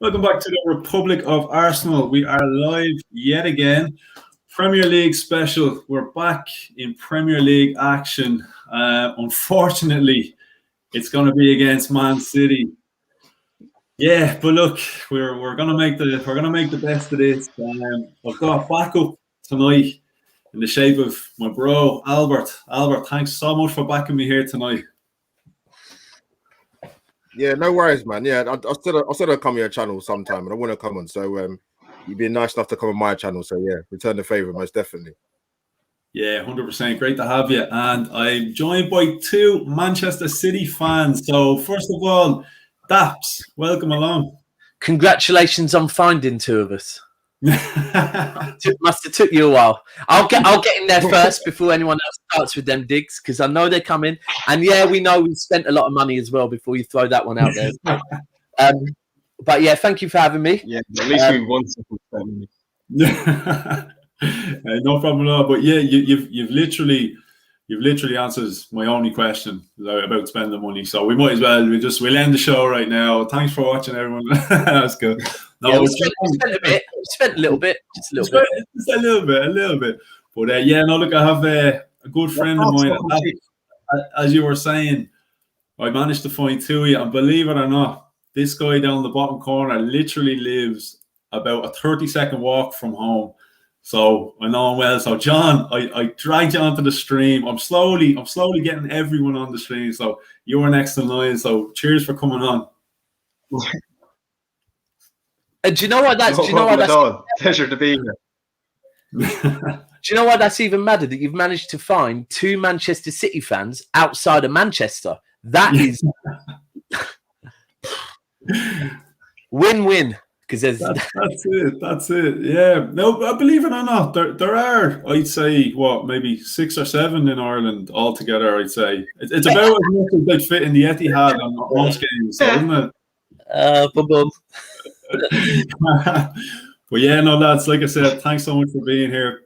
Welcome back to the Republic of Arsenal. We are live yet again. Premier League special. We're back in Premier League action. Unfortunately, it's going to be against Man City. Yeah, but look, we're gonna make the best of this. I've got backup tonight in the shape of my bro Albert. Albert, thanks so much for backing me here tonight. Yeah, no worries, man. Yeah, I said I'd come on your channel sometime, and I want to come on. So you've been nice enough to come on my channel. So yeah, return the favor, most definitely. Yeah, 100%. Great to have you. And I'm joined by two Manchester City fans. So first of all, Daps, welcome along. Congratulations on finding two of us. Must have took you a while. I'll get in there first before anyone else starts with them digs, because I know they're coming. And yeah, we know we spent a lot of money as well before you throw that one out there. But yeah, thank you for having me. Yeah, at least we won something. No problem at all. But yeah, you've literally answered my only question about spending money. So we might as well we'll end the show right now. Thanks for watching, everyone. That's good. No, yeah, we spent a bit. We spent a little bit, just a little bit. But yeah, no, look, I have a good friend of mine. As you were saying, I managed to find two of you, and believe it or not, this guy down the bottom corner literally lives about a 30-second walk from home. So I know him well. So John, I dragged you onto the stream. I'm slowly getting everyone on the stream. So you were next in line. So cheers for coming on. And do you know what that's? Pleasure to be here. Do you know why that's even madder? That you've managed to find two Manchester City fans outside of Manchester. That is win-win. Because that's it. Yeah. No, believe it or not, there are, I'd say, maybe 6 or 7 in Ireland altogether. I'd say it's about as much as they fit in the Etihad on most games, isn't it? But yeah, no, lads, like I said, thanks so much for being here.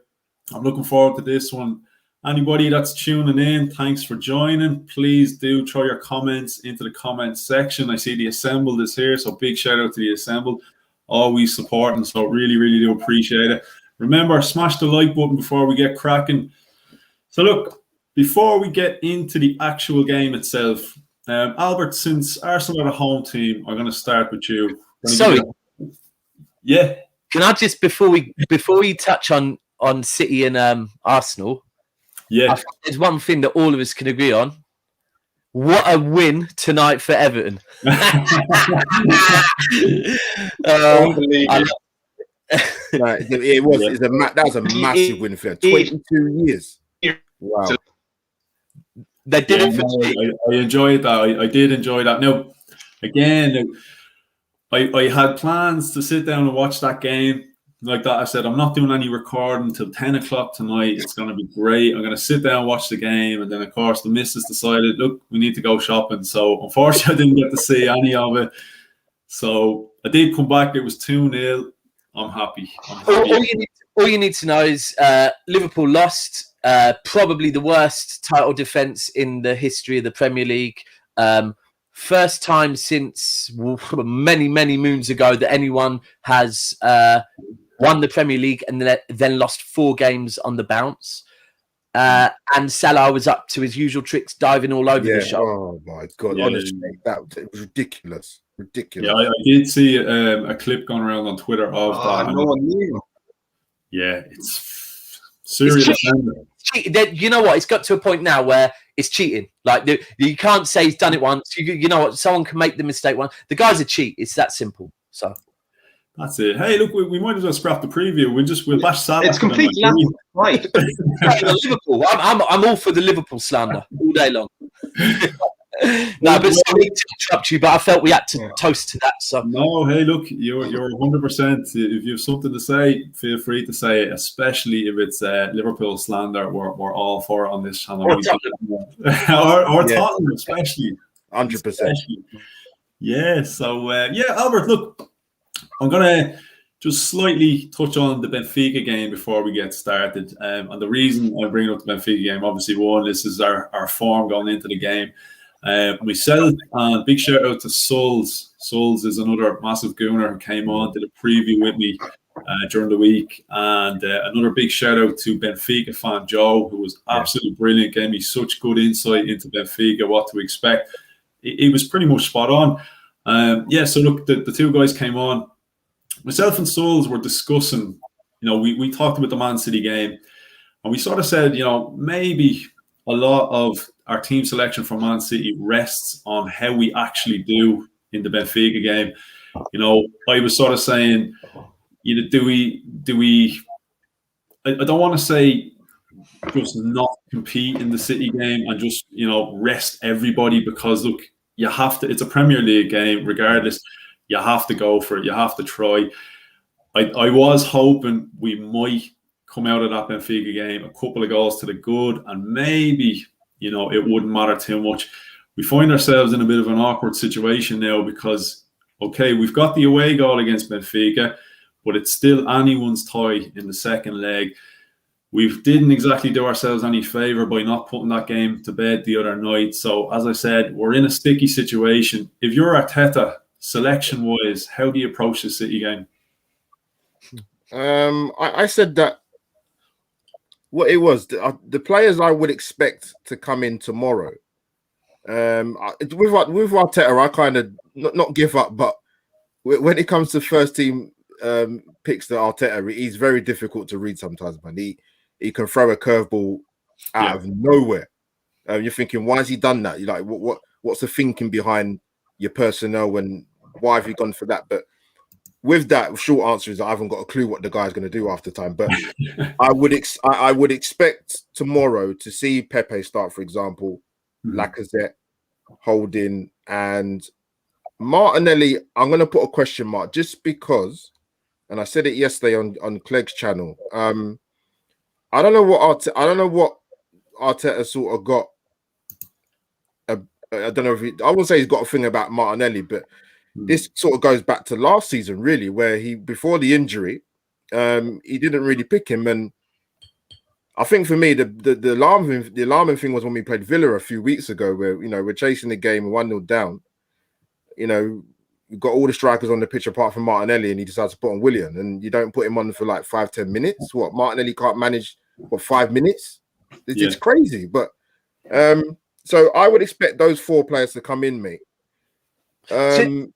I'm looking forward to this one. Anybody that's tuning in, thanks for joining. Please do throw your comments into the comments section. I see the Assembled is here, so big shout out to the Assembled. Always supporting, so really, really do appreciate it. Remember, smash the like button before we get cracking. So look, before we get into the actual game itself, Albert, since Arsenal are a home team, I'm going to start with you. Sorry. Yeah. Can I just, before we touch on City and Arsenal, yeah, I think there's one thing that all of us can agree on. What a win tonight for Everton. It was. That was a massive win for them. 22 years. Wow. They did it for I enjoyed that. I did enjoy that. Now, again, I had plans to sit down and watch that game. Like that, I said, I'm not doing any recording until 10 o'clock tonight. It's going to be great. I'm going to sit down and watch the game. And then, of course, the missus decided, look, we need to go shopping. So, unfortunately, I didn't get to see any of it. So, I did come back. It was 2-0. I'm happy. All you need to know is Liverpool lost. Probably the worst title defence in the history of the Premier League. First time since many, many moons ago that anyone has won the Premier League and then lost 4 games on the bounce. And Salah was up to his usual tricks, diving all over the shop. Oh, my God. Yeah, honestly, it was ridiculous. Yeah, I did see a clip going around on Twitter of that. No one knew. Yeah, it's serious. You know what? It's got to a point now where it's cheating. Like you can't say he's done it once. You know what? Someone can make the mistake once. The guy's a cheat. It's that simple. So that's it. Hey, look, we might as well scrap the preview. We'll bash Salah. It's completely right. Liverpool. I'm all for the Liverpool slander all day long. No, but sorry to interrupt you, but I felt we had to toast to that. So no, hey, look, you're 100%. If you have something to say, feel free to say it. Especially if it's Liverpool slander, we're all for it on this channel. Or Tottenham, especially 100%. Yeah. So Albert, look, I'm gonna just slightly touch on the Benfica game before we get started. And the reason I bring up the Benfica game, obviously, one, this is our form going into the game. Myself, and big shout out to Souls. Souls is another massive gooner who came on, did a preview with me during the week. And another big shout out to Benfica fan Joe, who was absolutely brilliant, gave me such good insight into Benfica, what to expect. It was pretty much spot on. So look, the two guys came on. Myself and Souls were discussing, we talked about the Man City game, and we sort of said, maybe a lot of our team selection for Man City rests on how we actually do in the Benfica game. I was sort of saying, do we? I don't want to say just not compete in the City game and just rest everybody, because look, you have to. It's a Premier League game, regardless. You have to go for it. You have to try. I was hoping we might come out of that Benfica game a couple of goals to the good, and maybe it wouldn't matter too much. We find ourselves in a bit of an awkward situation now because, okay, we've got the away goal against Benfica, but it's still anyone's tie in the second leg. We didn't exactly do ourselves any favour by not putting that game to bed the other night. So, as I said, we're in a sticky situation. If you're Arteta, selection-wise, how do you approach the City game? I said that what it was, the players I would expect to come in tomorrow. With Arteta, I kind of not give up, but when it comes to first team picks that Arteta, he's very difficult to read sometimes, man. He can throw a curveball out of nowhere. You're thinking, why has he done that? You're like, what's the thinking behind your personnel, and why have you gone for that? But with that, short answer is I haven't got a clue what the guy's going to do after time. But I would expect tomorrow to see Pepe start, for example, Lacazette, Holding, and Martinelli. I'm going to put a question mark just because, and I said it yesterday on Clegg's channel. I don't know what Arteta sort of got. I don't know if I would say he's got a thing about Martinelli, but this sort of goes back to last season, really, where before the injury, he didn't really pick him. And I think for me, the alarming thing was when we played Villa a few weeks ago, where we're chasing the game 1-0 down. You've got all the strikers on the pitch apart from Martinelli, and he decides to put on Willian, and you don't put him on for like 5-10 minutes. What, Martinelli can't manage for 5 minutes? It's crazy. But so I would expect those 4 players to come in, mate. I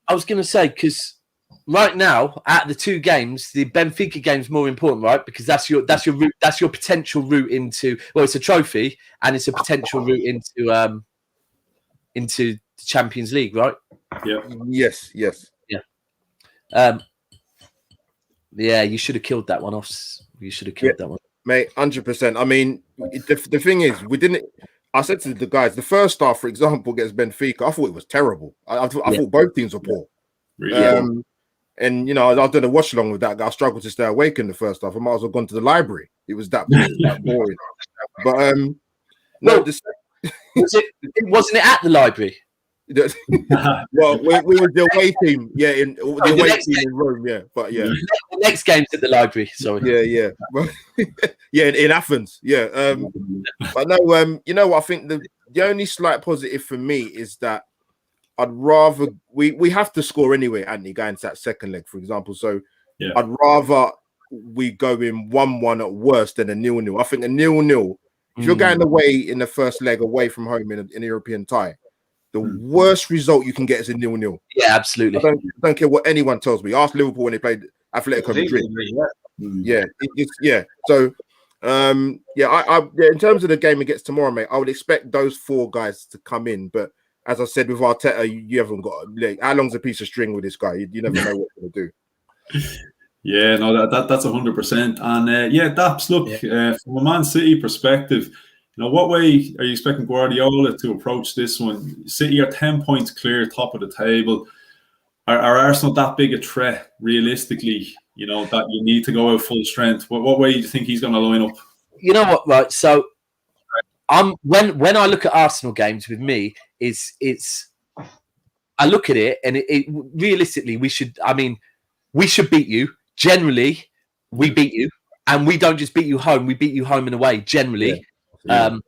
was going to say, because right now, at the 2 games, the Benfica game's more important, right? Because that's your potential route into. Well, it's a trophy, and it's a potential route into the Champions League, right? Yeah. Yes. Yeah. You should have killed that one off. You should have killed that one, mate. 100%. I mean, the thing is, we didn't. I said to the guys, the first half, for example, against Benfica, I thought it was terrible. I thought both teams were poor. Really? And I did a watch along with that guy. I struggled to stay awake in the first half. I might as well gone to the library. It was that boring. But wasn't it at the library? Well, we were the away team, in the away team in Rome, but the next game's at the library. Sorry, in Athens, but no, I think the only slight positive for me is that I'd rather we have to score anyway, Anthony, going to that second leg, for example. So I'd rather we go in 1-1 at worst than a 0-0. I think a 0-0, if you're going away in the first leg away from home in a European tie, the worst result you can get is a 0-0. Yeah, absolutely. I don't care what anyone tells me. Ask Liverpool when they played Atletico Madrid. So, in terms of the game against tomorrow, mate, I would expect those 4 guys to come in. But as I said with Arteta, you haven't got how long's a piece of string with this guy? You never know what he's going to do. Yeah, no, that's 100%. And Daps, look, from a Man City perspective, what way are you expecting Guardiola to approach this one? City are 10 points clear, top of the table. Are Arsenal that big a threat, realistically, that you need to go out full strength? What way do you think he's going to line up? You know what, right? So when I look at Arsenal games with me, I look at it and it realistically, we should beat you. Generally, we beat you. And we don't just beat you home, we beat you home and away, generally. But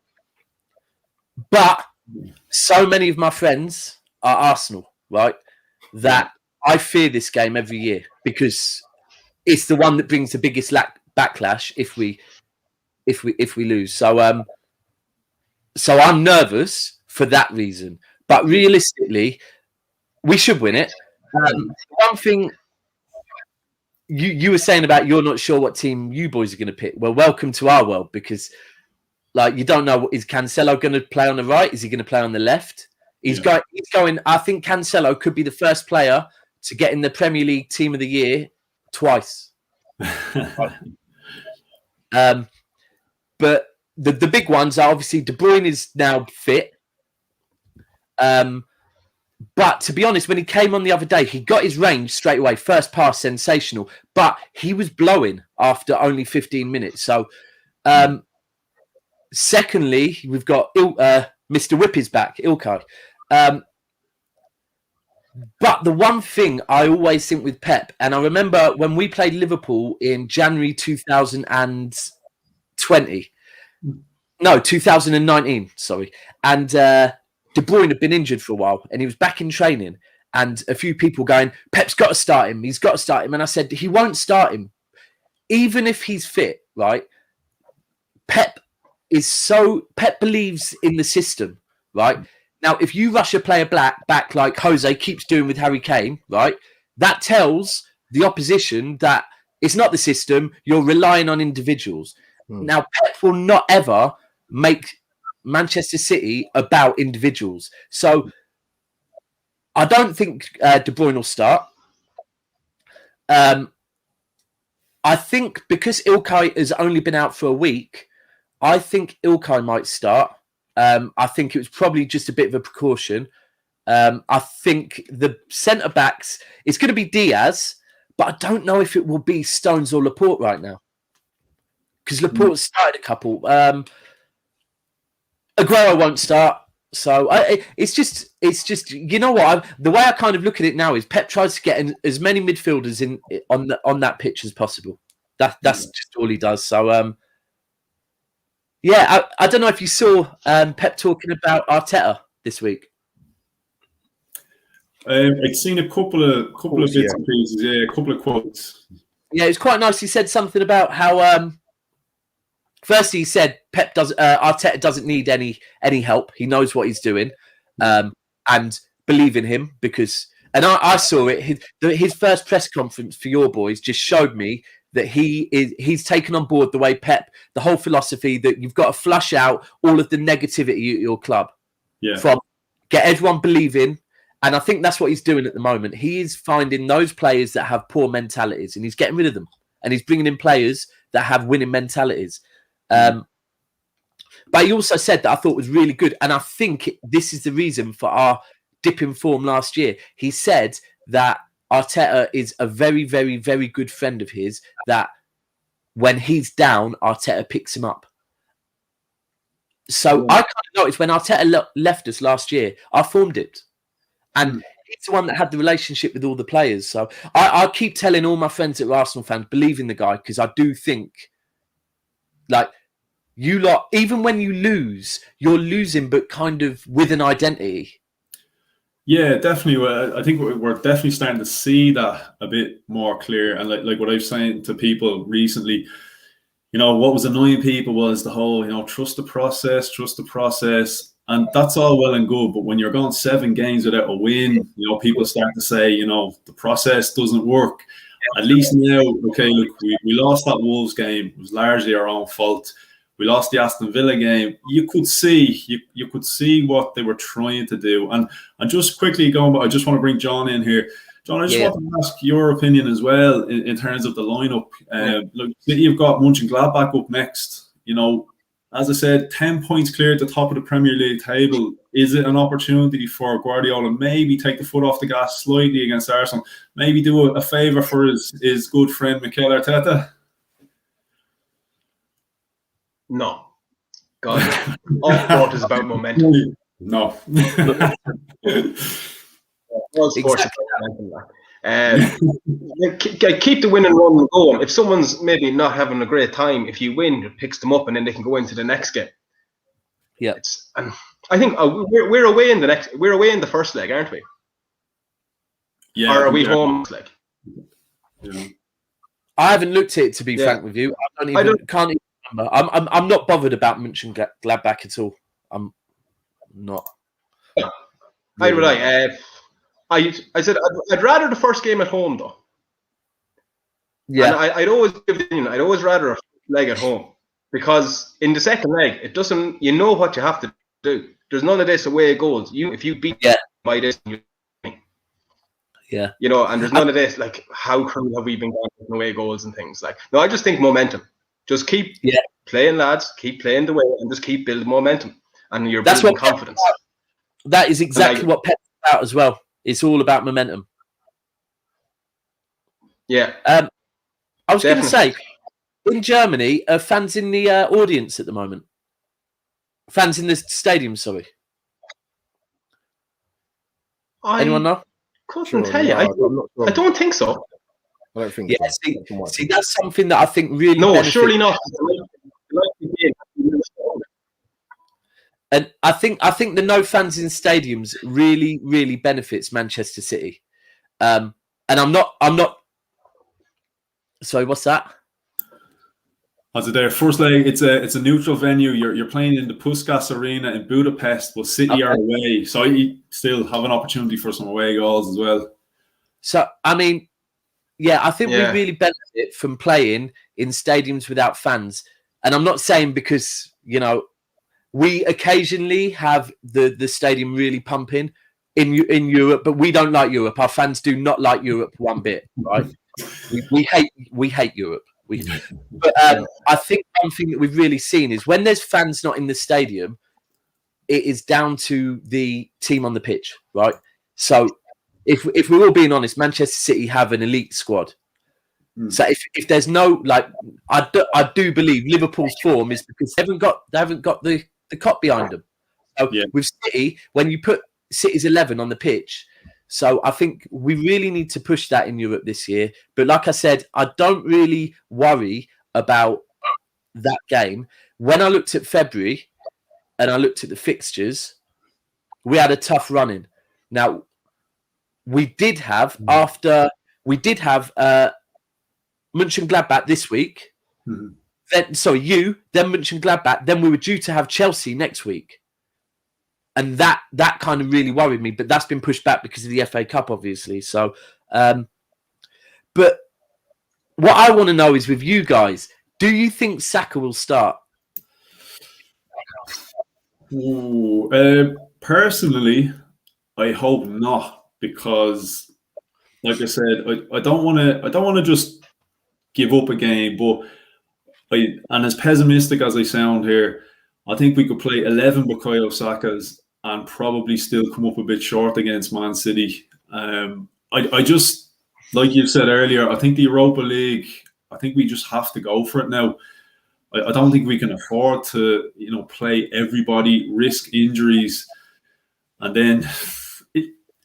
so many of my friends are Arsenal, right? That I fear this game every year because it's the one that brings the biggest backlash if we lose. So so I'm nervous for that reason. But realistically, we should win it. One thing you were saying about you're not sure what team you boys are going to pick. Well, welcome to our world because like you don't know, is Cancelo going to play on the right? Is he going to play on the left? He's going. I think Cancelo could be the first player to get in the Premier League Team of the Year twice. But the big ones are obviously De Bruyne is now fit. But to be honest, when he came on the other day, he got his range straight away. First pass, sensational. But he was blowing after only 15 minutes. So, secondly, we've got Mr. Whip is back, Ilkay. But the one thing I always think with Pep, and I remember when we played Liverpool in January 2019, sorry. And De Bruyne had been injured for a while and he was back in training. And a few people going, Pep's got to start him. He's got to start him. And I said, he won't start him. Even if he's fit, right? Pep believes in the system, right? Now, if you rush a player back like Jose keeps doing with Harry Kane, right? That tells the opposition that it's not the system. You're relying on individuals. Now, Pep will not ever make Manchester City about individuals. So I don't think De Bruyne will start. I think because Ilkay has only been out for a week, I think Ilkay might start. I think it was probably just a bit of a precaution. I think the centre-backs, it's going to be Diaz, but I don't know if it will be Stones or Laporte right now. Because Laporte started a couple. Aguero won't start. So it's just you know what? The way I kind of look at it now is Pep tries to get as many midfielders on that pitch as possible. That's just all he does. So yeah, I don't know if you saw Pep talking about Arteta this week. I've seen a couple of bits and pieces. Yeah, a couple of quotes. Yeah, it was quite nice. He said something about how. Firstly, he said Arteta doesn't need any help. He knows what he's doing, and believe in him because. And I saw it. His first press conference for your boys just showed me that he's taken on board the way Pep, the whole philosophy that you've got to flush out all of the negativity at your club. Yeah. From get everyone believing. And I think that's what he's doing at the moment. He is finding those players that have poor mentalities and he's getting rid of them. And he's bringing in players that have winning mentalities. But he also said that I thought was really good. And I think this is the reason for our dip in form last year. He said that Arteta is a very, very, very good friend of his, that when he's down, Arteta picks him up. So I kind of noticed when Arteta left us last year, our form dipped. And he's the one that had the relationship with all the players. So I keep telling all my friends that are Arsenal fans, believe in the guy, because I do think, like, you lot, even when you lose, you're losing, but kind of with an identity. Yeah, definitely. I think we're definitely starting to see that a bit more clear. And like what I've saying to people recently, you know, what was annoying people was the whole, you know, trust the process. And that's all well and good. But when you're going 7 games without a win, you know, people start to say, you know, the process doesn't work. At least now, okay, look, we lost that Wolves game. It was largely our own fault. We lost the Aston Villa game. You could see what they were trying to do. And just quickly going, but I just want to bring John in here. John, I just want to ask your opinion as well in terms of the lineup. Look, you've got Mönchengladbach up next. You know, as I said, 10 points clear at the top of the Premier League table. Is it an opportunity for Guardiola maybe take the foot off the gas slightly against Arsenal? Maybe do a favour for his good friend Mikel Arteta? No. God. All sport is about momentum. No. All sports is about momentum. Keep the win and run going. If someone's maybe not having a great time, if you win, it picks them up and then they can go into the next game. Yeah. And I think we're away in the first leg, aren't we? Yeah. Or are we home next leg? Yeah. I haven't looked at it, to be frank with you. Can't even remember. I'm not bothered about Mönchengladbach at all. I'm not. I said I'd rather the first game at home though. Yeah. And I'd always rather a leg at home, because in the second leg it doesn't. You know what you have to do. There's none of this away goals. If you beat by this, yeah, and there's none of this like how cruel have we been getting away goals and things like. No, I just think momentum. Just keep playing, lads. Keep playing the way, and just keep building momentum, and you're building confidence. That is exactly what Pep's about as well. It's all about momentum. Yeah. I was going to say, in Germany, are fans in the audience at the moment? Fans in the stadium, sorry. Anyone know? Couldn't tell you. I don't think so. I don't think so. See, that's something that I think really benefits. Surely not. And I think the no fans in stadiums really, really benefits Manchester City. And I'm not. Sorry, what's that? As their first leg, it's a neutral venue. You're playing in the Puskás Arena in Budapest, but City are away, so you still have an opportunity for some away goals as well. So I mean, I think we really benefit from playing in stadiums without fans. And I'm not saying because we occasionally have the stadium really pumping in Europe, but we don't like Europe. Our fans do not like Europe one bit, right? we hate Europe. But I think one thing that we've really seen is when there's fans not in the stadium, it is down to the team on the pitch, right? So if we're all being honest, Manchester City have an elite squad. So if there's no I do believe Liverpool's form is because they haven't got the cop behind them. So with City, when you put City's 11 on the pitch. So I think we really need to push that in Europe this year. But like I said, I don't really worry about that game. When I looked at February and I looked at the fixtures, we had a tough run in. Now, we did have Mönchengladbach this week. Mm-hmm. Then Mönchengladbach. Then we were due to have Chelsea next week. And that kind of really worried me, but that's been pushed back because of the FA Cup, obviously. So, but what I want to know is with you guys, do you think Saka will start? Personally, I hope not, because, like I said, I don't want to just give up a game. But and as pessimistic as I sound here, I think we could play 11 Bukayo Sakas and probably still come up a bit short against Man City. I just, like you said earlier, I think the Europa League, I think we just have to go for it now. I don't think we can afford to, play everybody, risk injuries. And then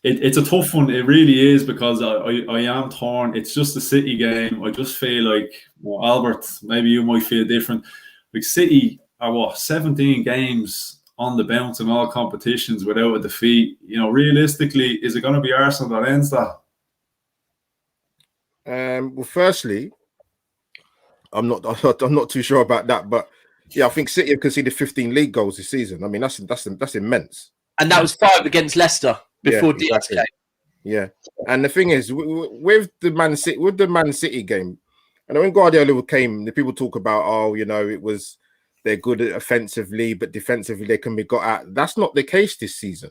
it's a tough one. It really is, because I am torn. It's just a City game. I just feel like, Albert, maybe you might feel different. Like City are 17 games on the bounce in all competitions without a defeat. Realistically, is it going to be Arsenal that ends that? Well, firstly, I'm not too sure about that, but I think City have conceded 15 league goals this season. I mean, that's immense. And that was 5 against Leicester before Diaz came. Yeah, and the thing is, with the Man City game, and when Guardiola came, the people talk about, they're good offensively, but defensively they can be got at. That's not the case this season.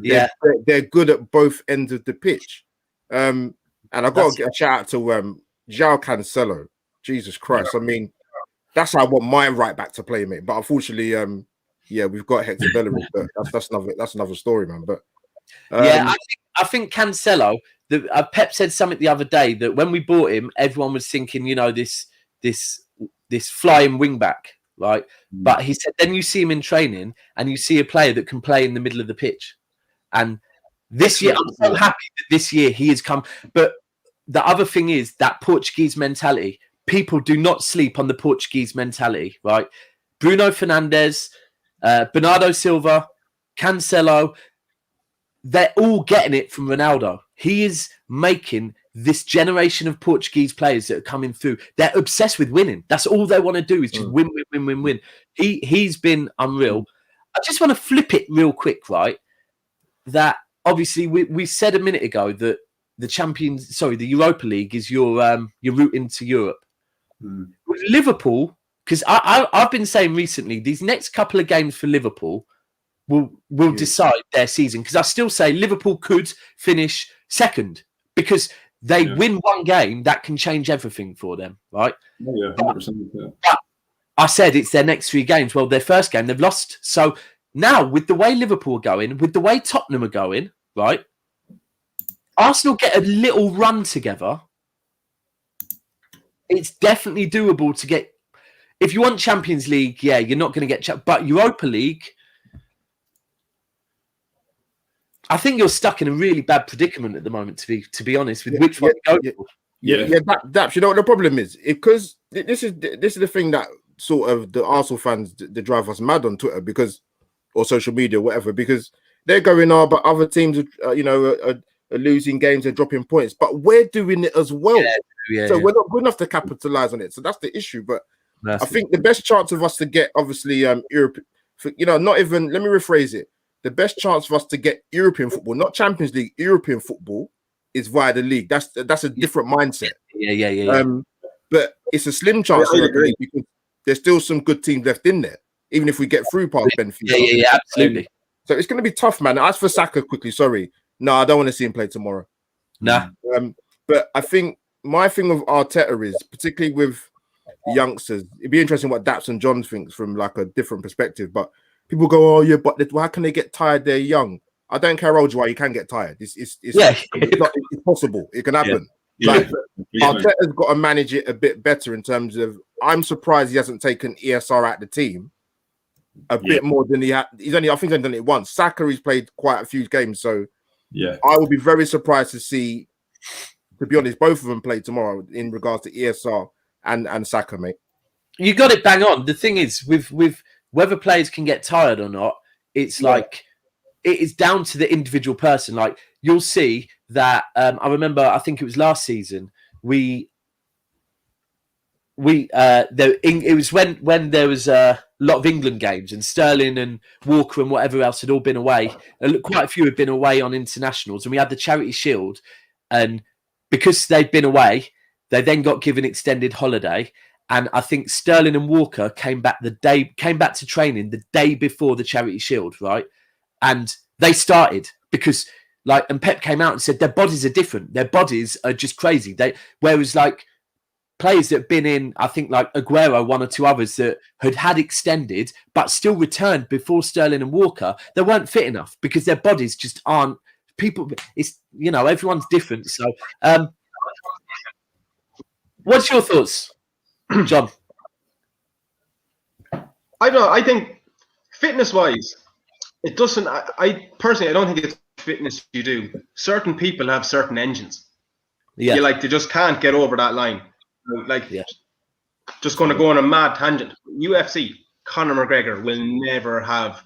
Yeah, they're good at both ends of the pitch. And I got to get a shout out to João Cancelo. Jesus Christ! I mean, that's how I want my right back to play, mate. But unfortunately, we've got Hector Bellerin. But that's another story, man. But I think Cancelo. Pep said something the other day that when we bought him, everyone was thinking, this flying wing back. Right, but he said then you see him in training and you see a player that can play in the middle of the pitch. And this year, I'm so happy that this year he has come. But the other thing is that Portuguese mentality. People do not sleep on the Portuguese mentality, right? Bruno Fernandes, Bernardo Silva, Cancelo, they're all getting it from Ronaldo. He is making this generation of Portuguese players that are coming through. They're obsessed with winning. That's all they want to do is just win, win, win, win, win. He's been unreal. I just want to flip it real quick, right? That obviously we said a minute ago that the Europa League is your route into Europe. With Liverpool, because I've been saying recently, these next couple of games for Liverpool will decide their season. Because I still say Liverpool could finish second because they win one game that can change everything for them, right? Yeah, 100%. Yeah. But I said it's their next 3 games. Well, their first game they've lost. So now with the way Liverpool are going, with the way Tottenham are going, right? Arsenal get a little run together. It's definitely doable to get. If you want Champions League, yeah, you're not going to get. But Europa League, I think you're stuck in a really bad predicament at the moment. To be honest, with which one to go for. Daps, you know what the problem is? Because this is the thing that sort of the Arsenal fans they drive us mad on Twitter or social media, whatever, because they're going but other teams are losing games, they're dropping points, but we're doing it as well. So we're not good enough to capitalize on it. So that's the issue. But I think the best chance of us to get obviously Europe, not even, let me rephrase it. The best chance for us to get European football, not Champions League, European football, is via the league. That's a different mindset. But it's a slim chance because there's still some good teams left in there, even if we get through past Benfica. Yeah, absolutely. So it's going to be tough, man. As for Saka, quickly, sorry. No, I don't want to see him play tomorrow. Nah. But I think my thing with Arteta is, particularly with youngsters, it'd be interesting what Daps and John thinks from like a different perspective. But people go, oh yeah, but how can they get tired? They're young. I don't care how old you are, you can get tired. It's possible. It can happen. Arteta's got to manage it a bit better in terms of. I'm surprised he hasn't taken ESR out the team a bit more than he had. I think he's only done it once. Saka, he's played quite a few games, so I will be very surprised to see. To be honest, both of them play tomorrow in regards to ESR and Saka, mate. You got it bang on. The thing is, with whether players can get tired or not, it's like it is down to the individual person. Like you'll see that. I remember, I think it was last season. It was when there was a lot of England games and Sterling and Walker and whatever else had all been away. Quite a few had been away on internationals, and we had the Charity Shield. And because they'd been away, they then got given extended holiday. And I think Sterling and Walker came back to training the day before the Charity Shield, right? And they started because and Pep came out and said their bodies are different. Their bodies are just crazy. Whereas players that have been in, I think like Aguero, one or two others that had extended but still returned before Sterling and Walker, they weren't fit enough because their bodies just aren't. People, it's everyone's different. So, what's your thoughts, John? I don't know. I think fitness-wise, it doesn't. I personally, I don't think it's fitness you do. Certain people have certain engines. Yeah, they just can't get over that line. Just going to go on a mad tangent. UFC, Conor McGregor will never have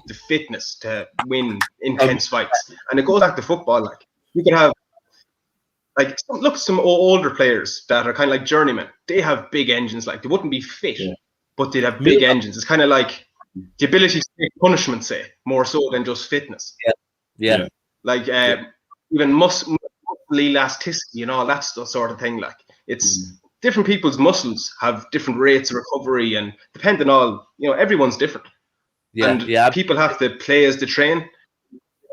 the fitness to win intense fights, and it goes back to football. You can have some older players that are kind of like journeymen. They have big engines. They wouldn't be fit, but they'd have big engines. It's kind of like the ability to take punishment, say, more so than just fitness. Even muscle elasticity and all that sort of thing. It's different people's muscles have different rates of recovery, and depending on everyone's different. People have to play as the train.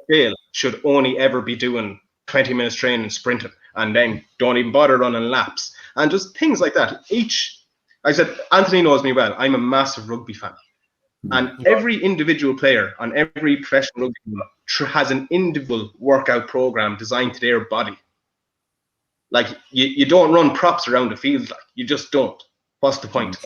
They should only ever be doing 20 minutes training, sprinting, and then don't even bother running laps and just things like that. I said, Anthony knows me well. I'm a massive rugby fan, and every individual player on every professional rugby team has an individual workout program designed to their body. You don't run props around the field. You just don't. What's the point?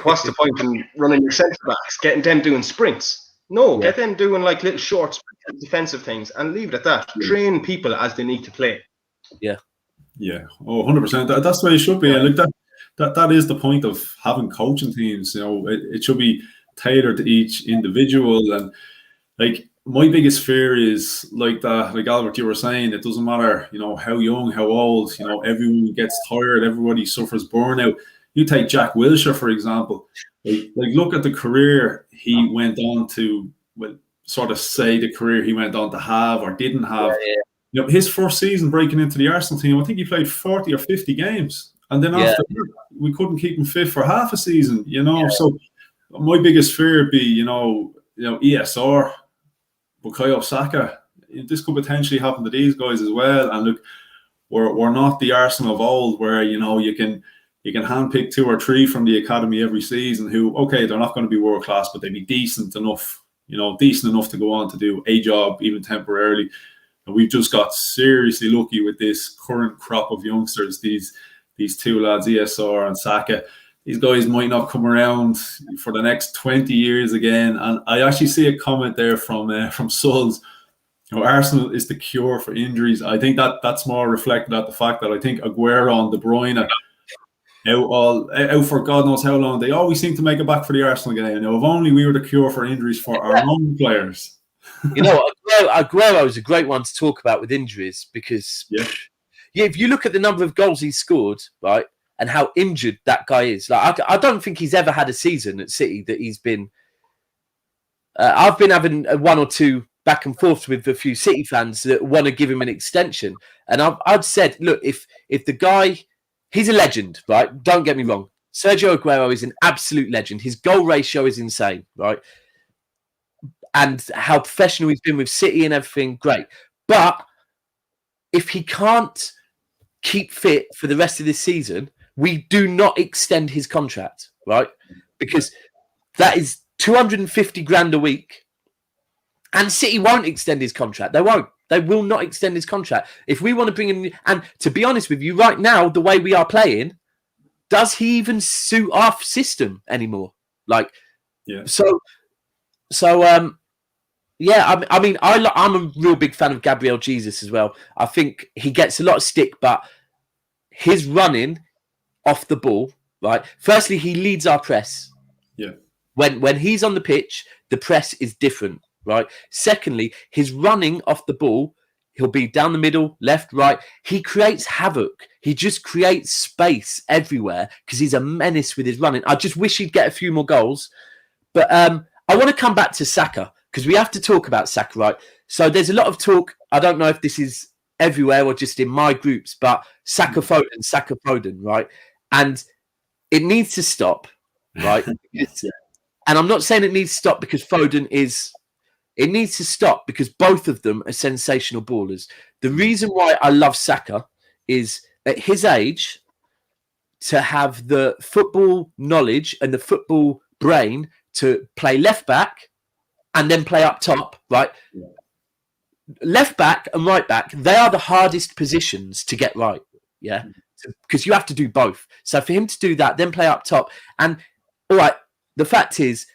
What's the point in running your centre backs, getting them doing sprints? No, get them doing little short defensive things and leave it at that. Train people as they need to play. Yeah. Oh, 100%. That's the way it should be. And that is the point of having coaching teams. It should be tailored to each individual. And like my biggest fear is like that, like Albert, you were saying, it doesn't matter, how young, how old, everyone gets tired, everybody suffers burnout. You take Jack Wilshere, for example. Like look at the career he went on to, well, sort of say the career he went on to have or didn't have. His first season breaking into the Arsenal team, I think he played 40 or 50 games. And then after that, we couldn't keep him fit for half a season, So my biggest fear would be, ESR, Bukayo Saka. This could potentially happen to these guys as well. And look, we're not the Arsenal of old where, you can handpick 2 or 3 from the academy every season who, okay, they're not going to be world class, but they'd be decent enough to go on to do a job, even temporarily. And we've just got seriously lucky with this current crop of youngsters, these 2 lads, ESR and Saka. These guys might not come around for the next 20 years again. And I actually see a comment there from Sulls. Arsenal is the cure for injuries. I think that's more reflected at the fact that I think Aguero and De Bruyne out for God knows how long. They always seem to make it back for the Arsenal game. If only we were the cure for injuries for our own players. Aguero is a great one to talk about with injuries because, if you look at the number of goals he scored, right, and how injured that guy is, like I don't think he's ever had a season at City that he's been. I've been having 1 or 2 back and forth with a few City fans that want to give him an extension, and I've said, look, if the guy, he's a legend, right? Don't get me wrong. Sergio Aguero is an absolute legend. His goal ratio is insane, right? And how professional he's been with City and everything, great. But if he can't keep fit for the rest of this season, we do not extend his contract, right? Because that is 250 grand a week. And City won't extend his contract. They won't. They will not extend his contract. If we want to bring him, and to be honest with you, right now, the way we are playing, does he even suit our system anymore? Like, I'm a real big fan of Gabriel Jesus as well. I think he gets a lot of stick, but his running off the ball, right? Firstly, he leads our press. Yeah. When he's on the pitch, the press is different, right? Secondly, his running off the ball, he'll be down the middle, left, right. He creates havoc. He just creates space everywhere because he's a menace with his running. I just wish he'd get a few more goals. But I want to come back to Saka because we have to talk about Saka, right? So there's a lot of talk. I don't know if this is everywhere or just in my groups, but Saka Foden, right? And it needs to stop, right? And I'm not saying it needs to stop because Foden is... It needs to stop because both of them are sensational ballers. The reason why I love Saka is at his age, to have the football knowledge and the football brain to play left back and then play up top, right? Yeah. Left back and right back, they are the hardest positions to get right, yeah? Because you have to do both. So for him to do that, then play up top. And, all right, the fact is,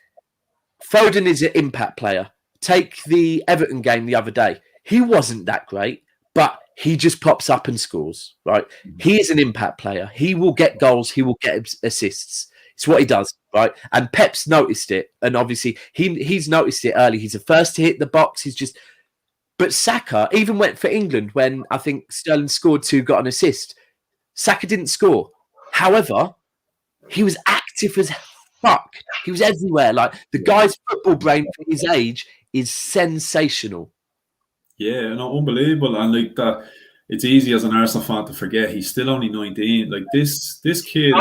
Foden is an impact player. Take the Everton game the other day. He wasn't that great, but he just pops up and scores, right? He is an impact player. He will get goals. He will get assists. It's what he does, right? And Pep's noticed it. And obviously, he's noticed it early. He's the first to hit the box. But Saka even went for England when I think Sterling scored 2, got an assist. Saka didn't score. However, he was active as fuck. He was everywhere. Like, the guy's football brain for his age is sensational. Yeah, no, unbelievable. And like that, it's easy as an Arsenal fan to forget he's still only 19. Like this kid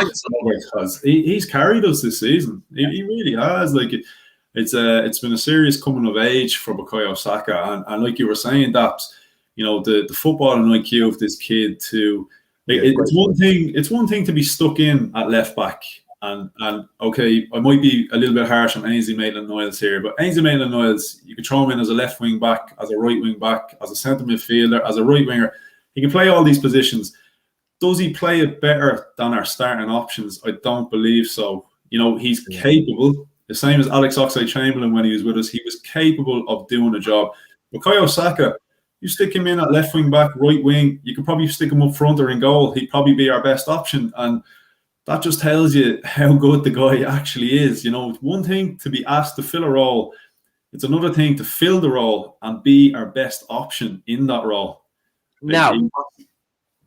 he's carried us this season. He really has. Like it's been a serious coming of age for Bukayo Saka. And like you were saying, Daps, the footballing IQ of this kid too. Like, it's one thing to be stuck in at left back. And okay, I might be a little bit harsh on Ainsley Maitland-Niles here, but Ainsley Maitland-Niles, you could throw him in as a left wing back, as a right wing back, as a centre midfielder, as a right winger. He can play all these positions. Does he play it better than our starting options? I don't believe so. He's capable, the same as Alex Oxlade-Chamberlain when he was with us. He was capable of doing a job. Bukayo Saka, you stick him in at left wing back, right wing, you could probably stick him up front or in goal. He'd probably be our best option. And that just tells you how good the guy actually is. It's one thing to be asked to fill a role. It's another thing to fill the role and be our best option in that role. Now,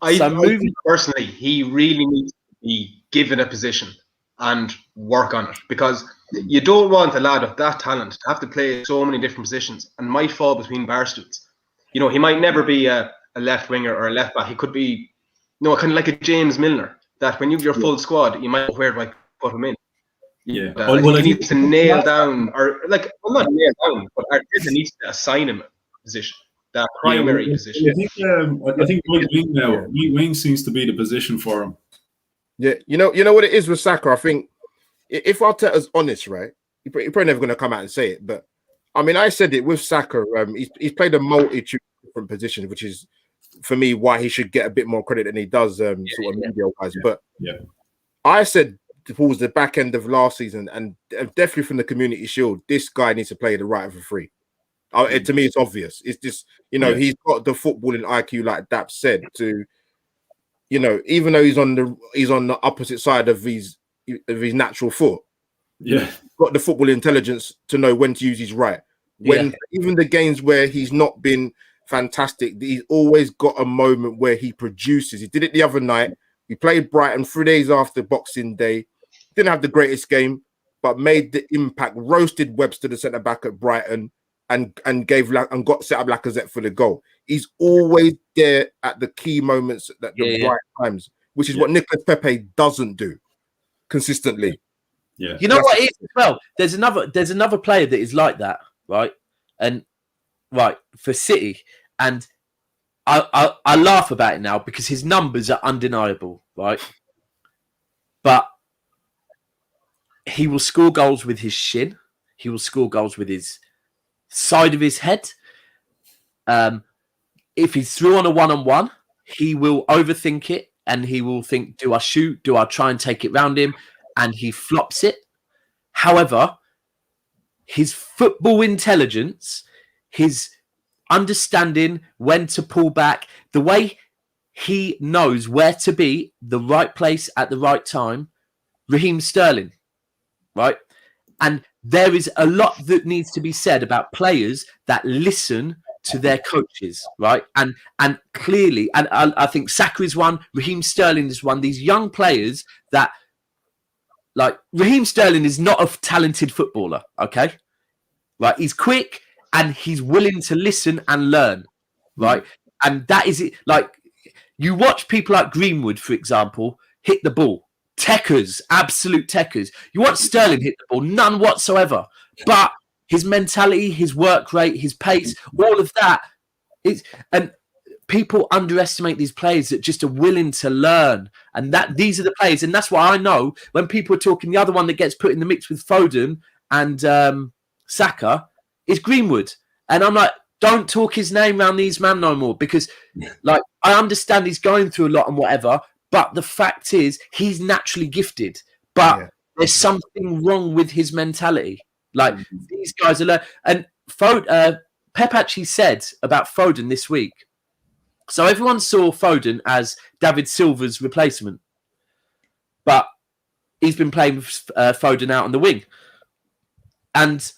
I think personally, he really needs to be given a position and work on it, because you don't want a lad of that talent to have to play so many different positions and might fall between bar stools. You know, he might never be a left winger or a left back. He could be, kind of like a James Milner, that when you have your full squad, you might know where do I put him in. Yeah. He needs to nail down, or not nail down, but Arteta needs to assign him a position, that primary position. I think right wing seems to be the position for him. Yeah, you know what it is with Saka. I think if Arteta's honest, right, he's probably never going to come out and say it, but I mean, I said it with Saka. He's played a multitude of different positions, which is for me why he should get a bit more credit than he does, sort of media-wise. But I said towards the back end of last season, and definitely from the Community Shield, this guy needs to play the right for free. To me, it's obvious. It's just he's got the footballing IQ, like Daps said, to even though he's on the opposite side of his natural foot, got the football intelligence to know when to use his right. Even the games where he's not been fantastic, he's always got a moment where he produces. He did it the other night. We played Brighton 3 days after Boxing Day. Didn't have the greatest game, but made the impact. Roasted Webster, the centre back at Brighton, and got set up Lacazette for the goal. He's always there at the key moments at the right times, which is what Nicolas Pepe doesn't do consistently. Yeah, you know what it is as well. There's another player that is like that, right? And for City, and I laugh about it now because his numbers are undeniable, right? But he will score goals with his shin. He will score goals with his side of his head. If he's through on a one-on-one, he will overthink it and he will think, do I shoot? Do I try and take it round him? And he flops it. However, his football intelligence, his understanding when to pull back, the way he knows where to be, the right place at the right time, Raheem Sterling, right? And there is a lot that needs to be said about players that listen to their coaches, right? And clearly, and I think Saka is one, Raheem Sterling is one. These young players that, like, Raheem Sterling is not a talented footballer, okay? Right? He's quick and he's willing to listen and learn, right? And that is it. Like, you watch people like Greenwood, for example, hit the ball. Techers, absolute techers. You watch Sterling hit the ball, none whatsoever. But his mentality, his work rate, his pace, all of that is, and people underestimate these players that just are willing to learn. And that these are the players, and that's why I know when people are talking, the other one that gets put in the mix with Foden and Saka is Greenwood. And I'm like, don't talk his name around these men no more, because like, I understand he's going through a lot and whatever, but the fact is he's naturally gifted, but there's something wrong with his mentality. Like, these guys are and Pep actually said about Foden this week. So everyone saw Foden as David Silva's replacement, but he's been playing with Foden out on the wing. And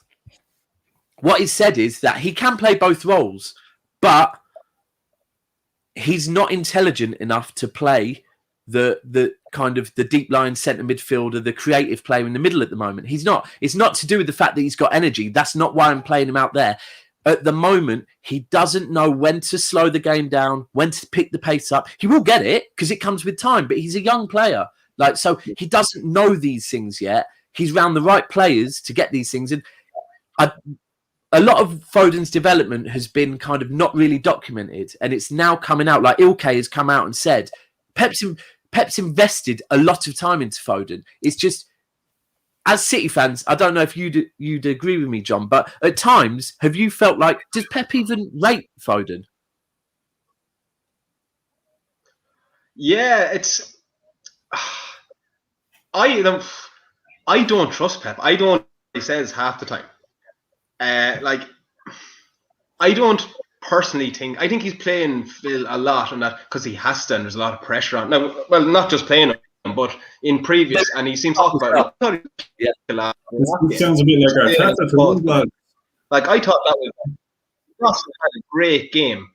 what he said is that he can play both roles, but he's not intelligent enough to play the kind of the deep line centre midfielder, the creative player in the middle at the moment. He's not. It's not to do with the fact that he's got energy. That's not why I'm playing him out there. At the moment, he doesn't know when to slow the game down, when to pick the pace up. He will get it because it comes with time, but he's a young player. Like, so he doesn't know these things yet. He's around the right players to get these things. And a lot of Foden's development has been kind of not really documented, and it's now coming out. Like, Ilkay has come out and said, Pep's invested a lot of time into Foden. It's just, as City fans, I don't know if you'd agree with me, John, but at times, have you felt like, does Pep even rate Foden? Yeah, it's. I don't trust Pep. I don't. He says half the time. Like, I don't personally think. I think he's playing Phil a lot on that because he has to, and there's a lot of pressure on. Now, well, not just playing him, but in previous, and he seems to talk about it. It sounds a bit like our Like, I thought that was Ross had a great game.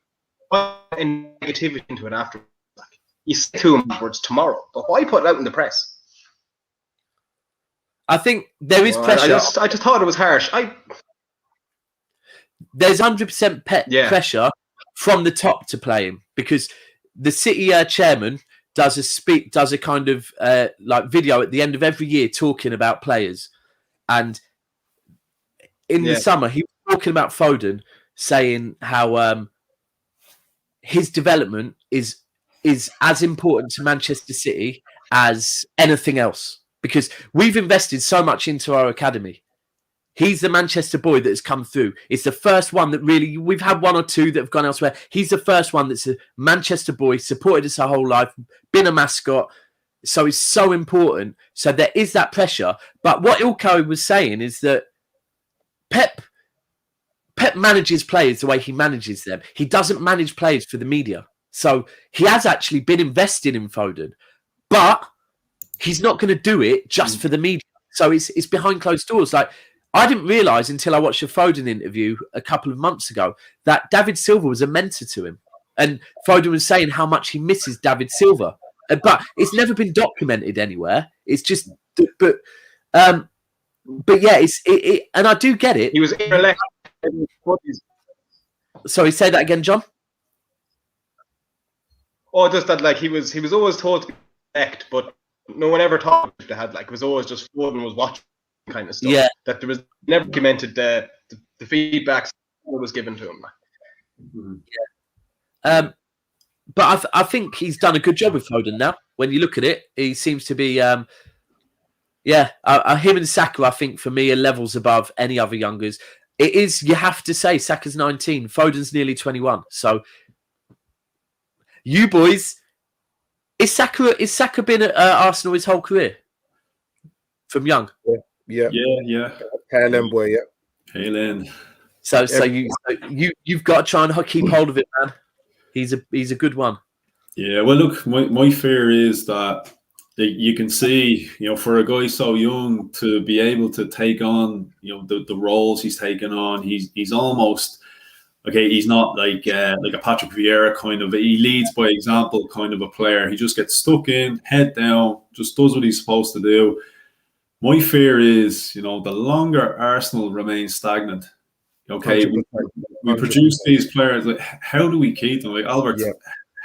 And negativity into it after. Like, you say to him afterwards tomorrow, but why put it out in the press? I think there is pressure. I just thought it was harsh. There's 100% pressure from the top to play him, because the City chairman does a kind of like video at the end of every year talking about players, and in the summer he was talking about Foden, saying how his development is as important to Manchester City as anything else, because we've invested so much into our academy. He's the Manchester boy that has come through. It's the first one that really, we've had one or two that have gone elsewhere. He's the first one that's a Manchester boy, supported us our whole life, been a mascot. So it's so important. So there is that pressure. But what Ilko was saying is that Pep manages players the way he manages them. He doesn't manage players for the media. So he has actually been invested in Foden, but he's not going to do it just for the media. So it's behind closed doors. Like, I didn't realise until I watched a Foden interview a couple of months ago that David Silva was a mentor to him. And Foden was saying how much he misses David Silva. But it's never been documented anywhere. It's just... But yeah, and I do get it. He was elected. Sorry, say that again, John? Oh, just that, like, he was always told to be elect, but no one ever thought to have, like, it was always just Foden was watching kind of stuff. Yeah. That there was never documented the feedback that was given to him. Yeah. But I think he's done a good job with Foden now. When you look at it, he seems to be, him and Saka, I think, for me, are levels above any other youngers. It is, you have to say, Saka's 19, Foden's nearly 21. So, you boys, is Saka been at Arsenal his whole career? From young? Yeah. Tail end boy, Tail end. So you've got to try and keep hold of it, man. He's a good one. Yeah, well, look, my fear is that you can see, for a guy so young to be able to take on, the roles he's taken on, he's almost, okay, he's not like a Patrick Vieira kind of, he leads by example kind of a player. He just gets stuck in, head down, just does what he's supposed to do. My fear is, the longer Arsenal remains stagnant, okay, we produce these players, like, how do we keep them? Like Albert,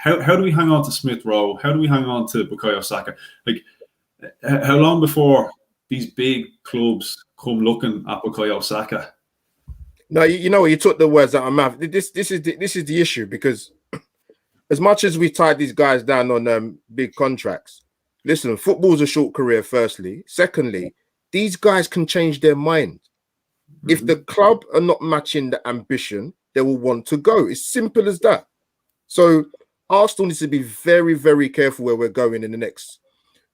how do we hang on to Smith Rowe? How do we hang on to Bukayo Saka? Like, how long before these big clubs come looking at Bukayo Saka? No, you took the words out of my mouth. This is the issue, because as much as we tied these guys down on big contracts, listen, football's a short career, firstly. Secondly, these guys can change their mind. If the club are not matching the ambition, they will want to go. It's simple as that. So Arsenal needs to be very, very careful where we're going in the next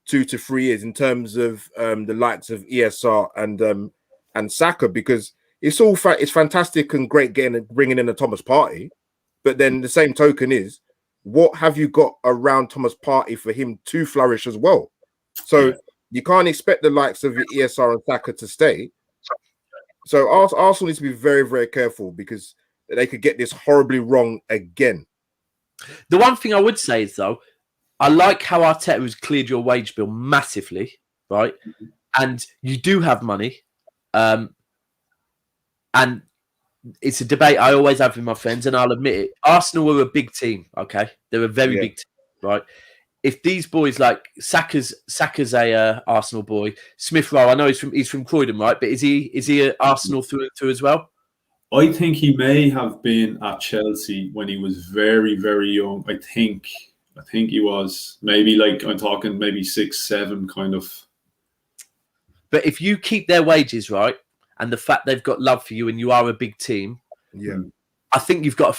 2 to 3 years in terms of the likes of ESR and Saka, because it's fantastic and great bringing in a Thomas Partey, but then the same token is, what have you got around Thomas Partey for him to flourish as well? So you can't expect the likes of ESR and Saka to stay. So Arsenal needs to be very, very careful, because they could get this horribly wrong again. The one thing I would say is, though, I like how Arteta has cleared your wage bill massively, right? And you do have money. And it's a debate I always have with my friends, and I'll admit it. Arsenal are a big team, okay? They're a very big team, right? If these boys, like Saka's a Arsenal boy, Smith Rowe, I know he's from Croydon, right? But is he a Arsenal through and through as well? I think he may have been at Chelsea when he was very, very young. I think he was maybe, like, I'm talking maybe 6, 7 kind of. But if you keep their wages right, and the fact they've got love for you, and you are a big team, I think you've got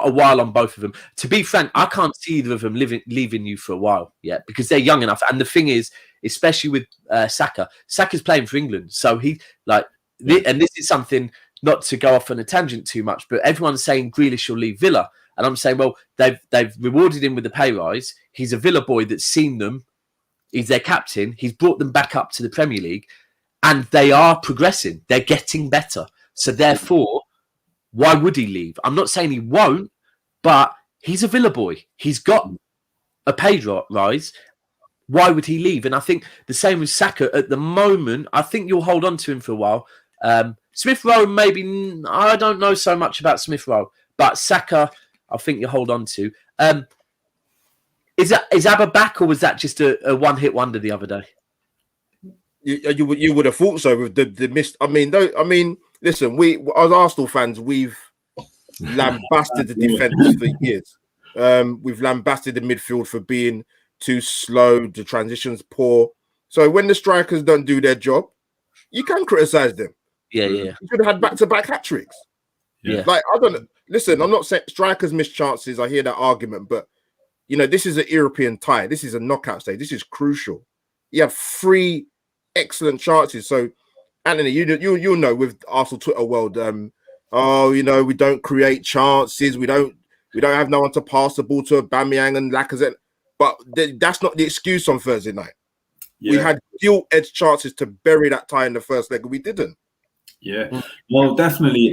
a while on both of them. To be frank, I can't see either of them leaving you for a while yet, because they're young enough. And the thing is, especially with Saka's playing for England, so and this is something, not to go off on a tangent too much, but everyone's saying Grealish will leave Villa, and I'm saying, well, they've rewarded him with a pay rise. He's a Villa boy that's seen them. He's their captain. He's brought them back up to the Premier League. And they are progressing. They're getting better. So therefore, why would he leave? I'm not saying he won't, but he's a Villa boy. He's got a pay rise. Why would he leave? And I think the same with Saka at the moment. I think you'll hold on to him for a while. Smith Rowe, maybe, I don't know so much about Smith Rowe, but Saka, I think you hold on to. Is Abba back, or was that just a one-hit wonder the other day? You would have thought so with the missed. I mean, listen, we as Arsenal fans, we've lambasted the defense for years. We've lambasted the midfield for being too slow, the transitions poor. So when the strikers don't do their job, you can criticize them. Yeah. You should have had back-to-back hat tricks. Yeah. Like, I don't know. Listen, I'm not saying strikers miss chances. I hear that argument, but this is an European tie. This is a knockout stage. This is crucial. You have 3 excellent chances. So, Anthony, you'll know with Arsenal Twitter world, we don't create chances. We don't have no one to pass the ball to Aubameyang and Lacazette. But that's not the excuse on Thursday night. Yeah. We had gilt-edged chances to bury that tie in the first leg, and we didn't. Yeah, well, definitely.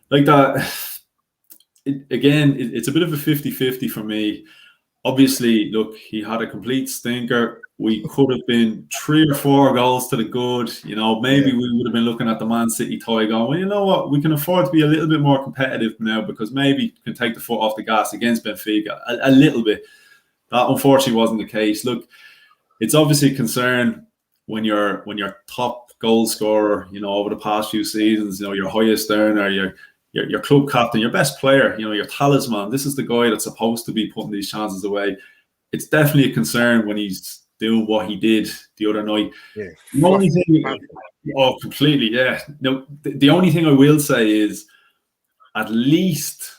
Like that, it's a bit of a 50-50 for me. Obviously, look, he had a complete stinker. We could have been 3 or 4 goals to the good. Maybe we would have been looking at the Man City tie going, well, you know what? We can afford to be a little bit more competitive now because maybe we can take the foot off the gas against Benfica a little bit. That unfortunately wasn't the case. Look, it's obviously a concern when you're top goal scorer, over the past few seasons, your highest earner, your club captain, your best player, your talisman. This is the guy that's supposed to be putting these chances away. It's definitely a concern when he's doing what he did the other night. Yeah. The only thing, completely, yeah. No, the only thing I will say is at least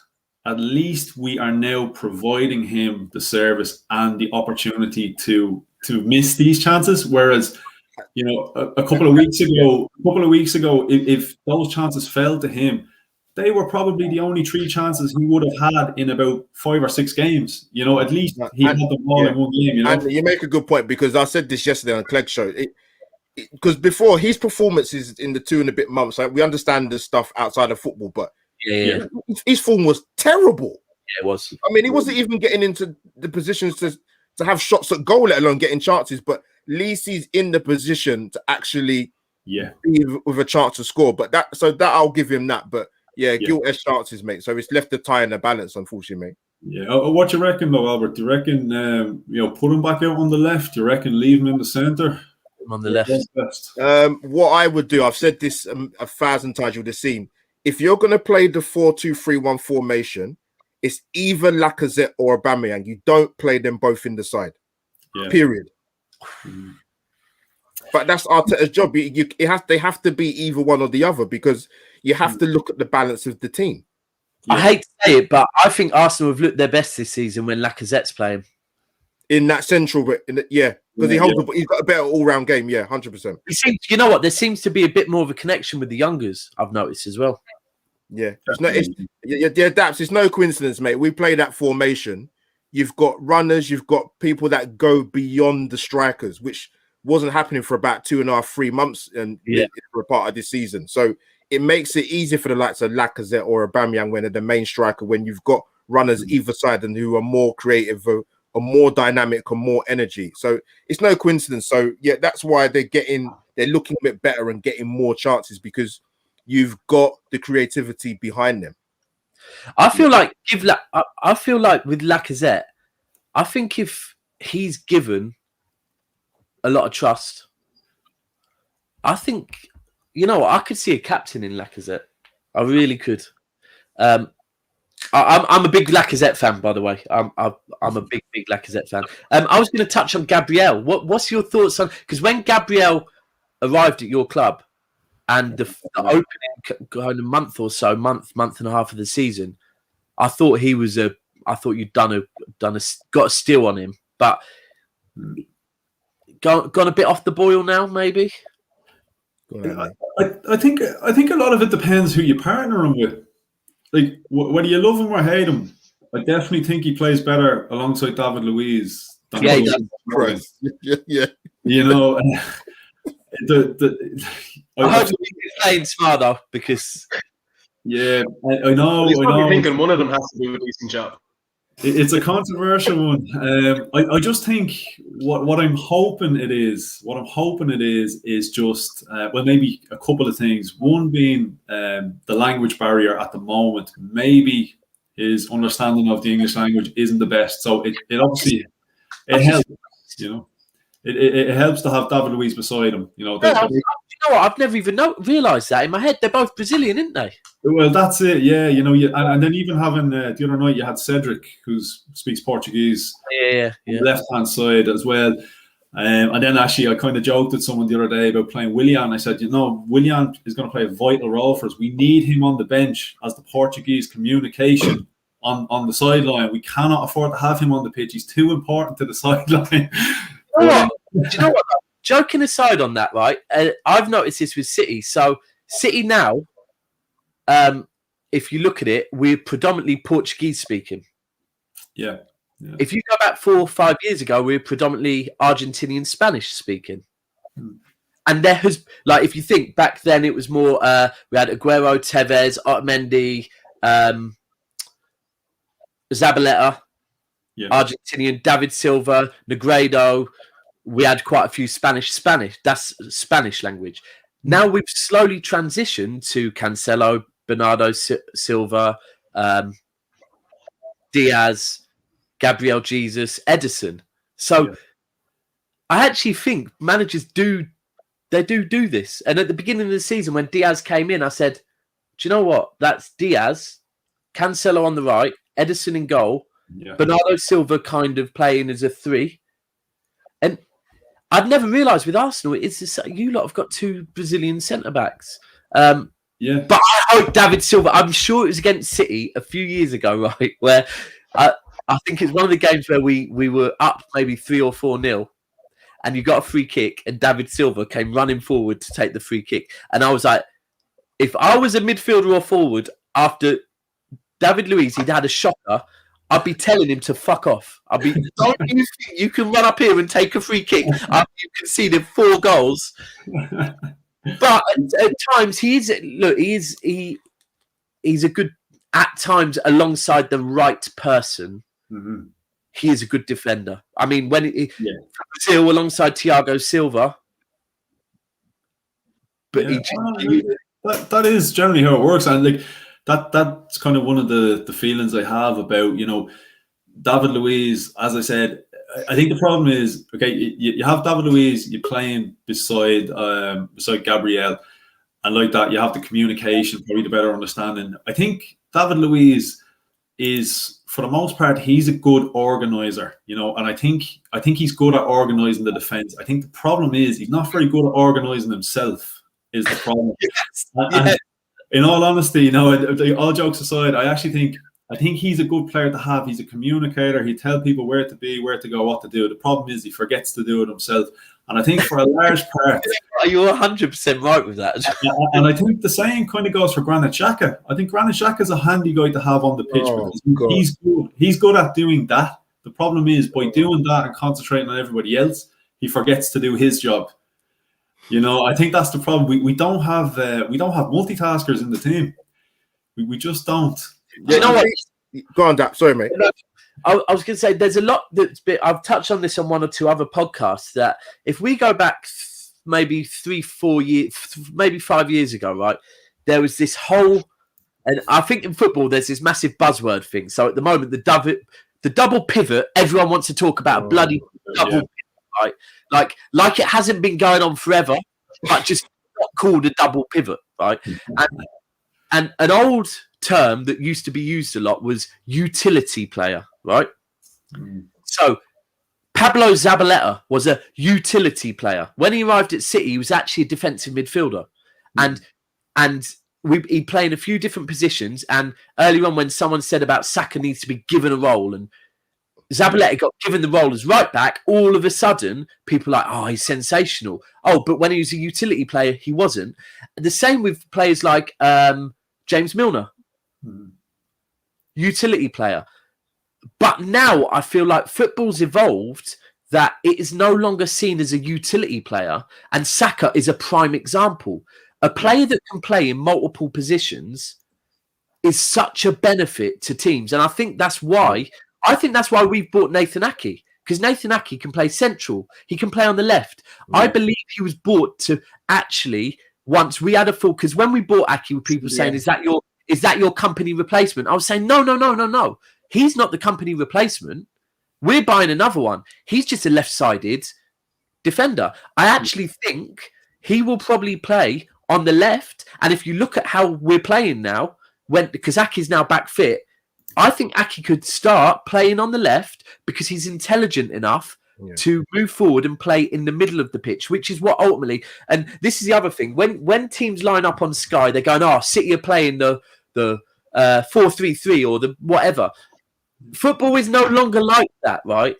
we are now providing him the service and the opportunity to miss these chances. Whereas, a couple of weeks ago, if those chances fell to him, they were probably the only 3 chances he would have had in about 5 or 6 games. At least he had them all in one game. And you make a good point, because I said this yesterday on Clegg's show. Because before his performances in the 2 and a bit months, we understand the stuff outside of football, but his form was terrible. Yeah, it was. I mean, he wasn't even getting into the positions to have shots at goal, let alone getting chances. But at least he's in the position to actually be with a chance to score. But that I'll give him that. But gilt-edged chances, mate. So it's left the tie in the balance, unfortunately, mate. Yeah. What do you reckon, though, Albert? Do you reckon put him back out on the left? Do you reckon leave him in the centre? On the left. What I would do, I've said this 1,000 times. You would have seen. If you're going to play the 4-2-3-1 formation, it's either Lacazette or Aubameyang. You don't play them both in the side. Yeah. Period. Mm-hmm. But that's Arteta's job. They have to be either one or the other, because you have to look at the balance of the team. Yeah. I hate to say it, but I think Arsenal have looked their best this season when Lacazette's playing. In that central, because he holds he's got a better all-round game. Yeah, 100%. You know what? There seems to be a bit more of a connection with the youngers. I've noticed as well. Yeah, Daps. It's no coincidence, mate. We play that formation. You've got runners, you've got people that go beyond the strikers, which wasn't happening for about 2.5, 3 months and for a part of this season. So it makes it easier for the likes of Lacazette or Aubameyang when they're the main striker, when you've got runners either side and who are more creative, or more dynamic, or more energy. So it's no coincidence. So that's why they're looking a bit better and getting more chances, because you've got the creativity behind them. I feel like with Lacazette, I think if he's given a lot of trust, I think I could see a captain in Lacazette. I really could. I'm a big Lacazette fan, by the way. I'm a big Lacazette fan. I was going to touch on Gabriel. What's your thoughts on, because when Gabriel arrived at your club, and the opening kind of month and a half of the season, I thought you'd got a steal on him, but gone a bit off the boil now, maybe. I think a lot of it depends who you partner him with. Like, whether you love him or hate him, I definitely think he plays better alongside David Luiz than I hope he's playing smart though, because yeah, I know. He's probably I know. thinking one of them has to do a decent job. It's a controversial one. I just think what I'm hoping it is, is just well, maybe a couple of things. One being the language barrier at the moment. Maybe his understanding of the English language isn't the best, so it obviously it helps. You know, it helps to have David Luiz beside him. You know, you know what? I've never even realised that in my head. They're both Brazilian, aren't they? Well, that's it. Yeah, you know, and then even having the other night, you had Cedric, who speaks Portuguese, yeah. left hand side as well. And then actually, I kind of joked with someone the other day about playing Willian. I said, Willian is going to play a vital role for us. We need him on the bench as the Portuguese communication on the sideline. We cannot afford to have him on the pitch. He's too important to the sideline. Do you know what? Joking aside on that, right? I've noticed this with City. So City now, if you look at it, we're predominantly Portuguese speaking. Yeah. If you go back 4 or 5 years ago, we were predominantly Argentinian Spanish speaking. And there has, like, if you think back then, it was more, we had Aguero, Tevez, Otamendi, Zabaleta, Argentinian, David Silva, Negredo. We had quite a few Spanish. That's Spanish language. Now we've slowly transitioned to Cancelo, Bernardo Silva, Diaz, Gabriel Jesus, Edison. So I actually think managers do this. And at the beginning of the season, when Diaz came in, I said, do you know what? That's Diaz, Cancelo on the right, Edison in goal, Bernardo Silva kind of playing as a 3. And I'd never realised with Arsenal, it's just, you lot have got 2 Brazilian centre-backs. But I hope David Silva, I'm sure it was against City a few years ago, right, where I think it's one of the games where we were up maybe 3 or 4-0, and you got a free kick, and David Silva came running forward to take the free kick. And I was like, if I was a midfielder or forward after David Luiz, he'd had a shocker, I'd be telling him to fuck off. I'd be, don't you think you can run up here and take a free kick after you conceded 4 goals? But at times he's a good, at times alongside the right person. Mm-hmm. He is a good defender. I mean, when Brazil alongside Thiago Silva, but that is generally how it works, and like that's kind of one of the feelings I have about David Luiz. As I said, I think the problem is you have David Luiz, you're playing beside Gabriel, and like that you have the communication, probably the better understanding. I think David Luiz is, for the most part, he's a good organizer, and I think he's good at organising the defence. I think the problem is he's not very good at organising himself. Is the problem? And in all honesty, all jokes aside, I think he's a good player to have. He's a communicator. He tells people where to be, where to go, what to do. The problem is he forgets to do it himself. And I think for a large part, you're 100% right with that. And I think the same kind of goes for Granit Xhaka. I think Granit Xhaka is a handy guy to have on the pitch because he's good. He's good at doing that. The problem is by doing that and concentrating on everybody else, he forgets to do his job. I think that's the problem. We don't have multitaskers in the team. We just don't. You know what? Go on, Daps. Sorry, mate. I was going to say there's a lot that's been. I've touched on this on 1 or 2 other podcasts. That if we go back maybe 3-4 years, maybe 5 years ago, right, there was this whole, and I think in football there's this massive buzzword thing. So at the moment, the double pivot, everyone wants to talk about a bloody double pivot, right? Like it hasn't been going on forever, but just not called a double pivot, right? And an old term that used to be used a lot was utility player, right? So Pablo Zabaleta was a utility player. When he arrived at City, he was actually a defensive midfielder. And he played in a few different positions. And earlier on, when someone said about Saka needs to be given a role, and Zabaleta got given the role as right back, all of a sudden, people are like, oh, he's sensational. Oh, but when he was a utility player, he wasn't. The same with players like James Milner. Utility player. But now I feel like football's evolved that it is no longer seen as a utility player, and Saka is a prime example. A player that can play in multiple positions is such a benefit to teams, and I think that's why we've bought Nathan Ake, because Nathan Ake can play central. He can play on the left. Yeah. I believe he was bought to actually, once we had a full, because when we bought Ake, people saying, "Is that your company replacement?" I was saying, no. He's not the company replacement. We're buying another one. He's just a left-sided defender. I actually think he will probably play on the left. And if you look at how we're playing now, because Ake's now back fit, I think Ake could start playing on the left because he's intelligent enough to move forward and play in the middle of the pitch, which is what ultimately. And this is the other thing: when teams line up on Sky, they're going, "Oh, City are playing the 4-3-3 or the whatever." Football is no longer like that, right?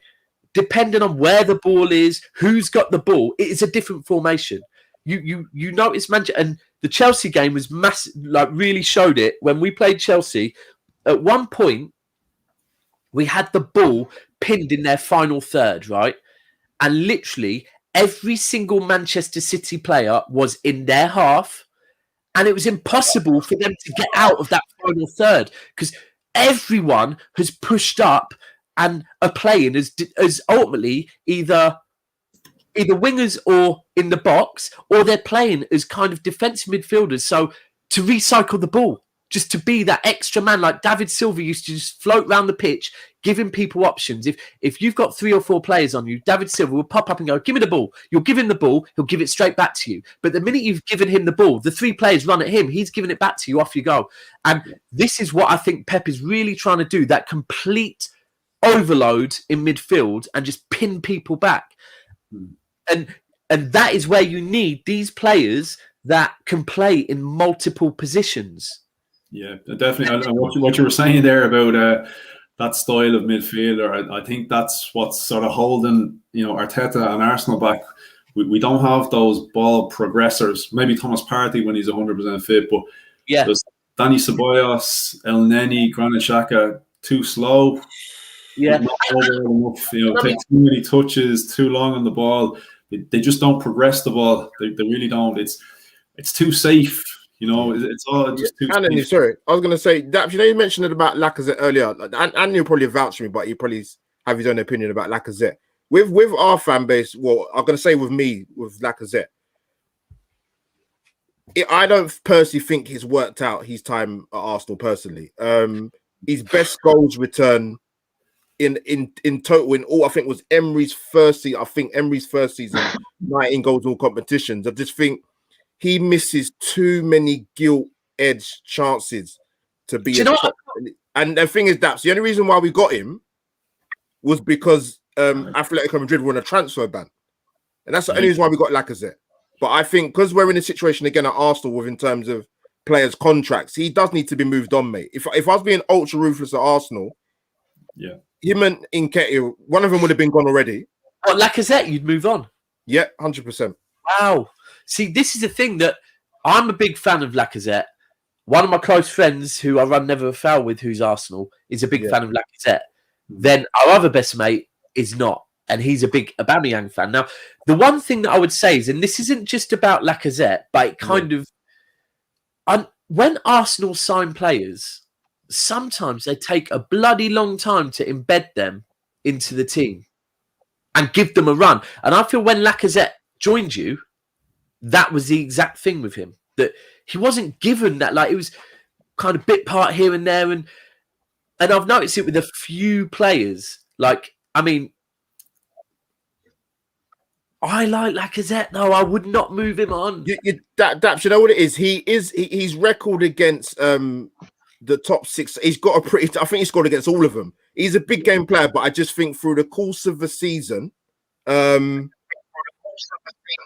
Depending on where the ball is, who's got the ball, it is a different formation. You notice Manchester, and the Chelsea game was massive, like really showed it when we played Chelsea. At one point, we had the ball pinned in their final third, right? And literally every single Manchester City player was in their half, and it was impossible for them to get out of that final third because everyone has pushed up and are playing as ultimately either wingers or in the box, or they're playing as kind of defensive midfielders. So to recycle the ball, just to be that extra man, like David Silva used to just float around the pitch, giving people options. If you've got 3 or 4 players on you, David Silva will pop up and go, "Give me the ball." You'll give him the ball, he'll give it straight back to you. But the minute you've given him the ball, the 3 players run at him, he's giving it back to you, off you go. And this is what I think Pep is really trying to do, that complete overload in midfield and just pin people back. And that is where you need these players that can play in multiple positions. Yeah, definitely. And what you were saying there about that style of midfielder, I think that's what's sort of holding Arteta and Arsenal back. We don't have those ball progressors. Maybe Thomas Partey when he's 100% fit, but there's Dani Ceballos, El Neni, Granit Xhaka, too slow. Yeah, not enough. Take too many touches, too long on the ball. They just don't progress the ball. They really don't. It's too safe. It's all just too. Anthony, sorry, I was going to say, Daps, you mentioned it about Lacazette earlier, and you'll probably vouch for me, but he probably have his own opinion about Lacazette. With our fan base, well, I'm going to say with me, with Lacazette, I don't personally think he's worked out his time at Arsenal personally. His best goals return in total in all, I think, was Emery's first season. I think Emery's first season, 19 goals in all competitions. I just think he misses too many gilt-edged chances to be. And the thing is, Daps, the only reason why we got him was because Atletico Madrid were on a transfer ban, and that's the only reason why we got Lacazette. But I think because we're in a situation again at Arsenal in terms of players' contracts, he does need to be moved on, mate. If I was being ultra ruthless at Arsenal, him and Nketiah, one of them would have been gone already. But Lacazette, you'd move on. Yeah, 100%. Wow. See, this is the thing that I'm a big fan of Lacazette. One of my close friends who I run Never a Foul with, who's Arsenal, is a big fan of Lacazette. Then our other best mate is not, and he's a big Aubameyang fan. Now, the one thing that I would say is, and this isn't just about Lacazette, but it kind of... when Arsenal sign players, sometimes they take a bloody long time to embed them into the team and give them a run. And I feel when Lacazette joined you, that was the exact thing with him, that he wasn't given that, like, it was kind of bit part here and there. And I've noticed it with a few players. Like, I mean, I like Lacazette. No, I would not move him on. Daps, you know what it is? He's record against the top 6. He's got a pretty. I think he's scored against all of them. He's a big game player, but I just think through the course of the season,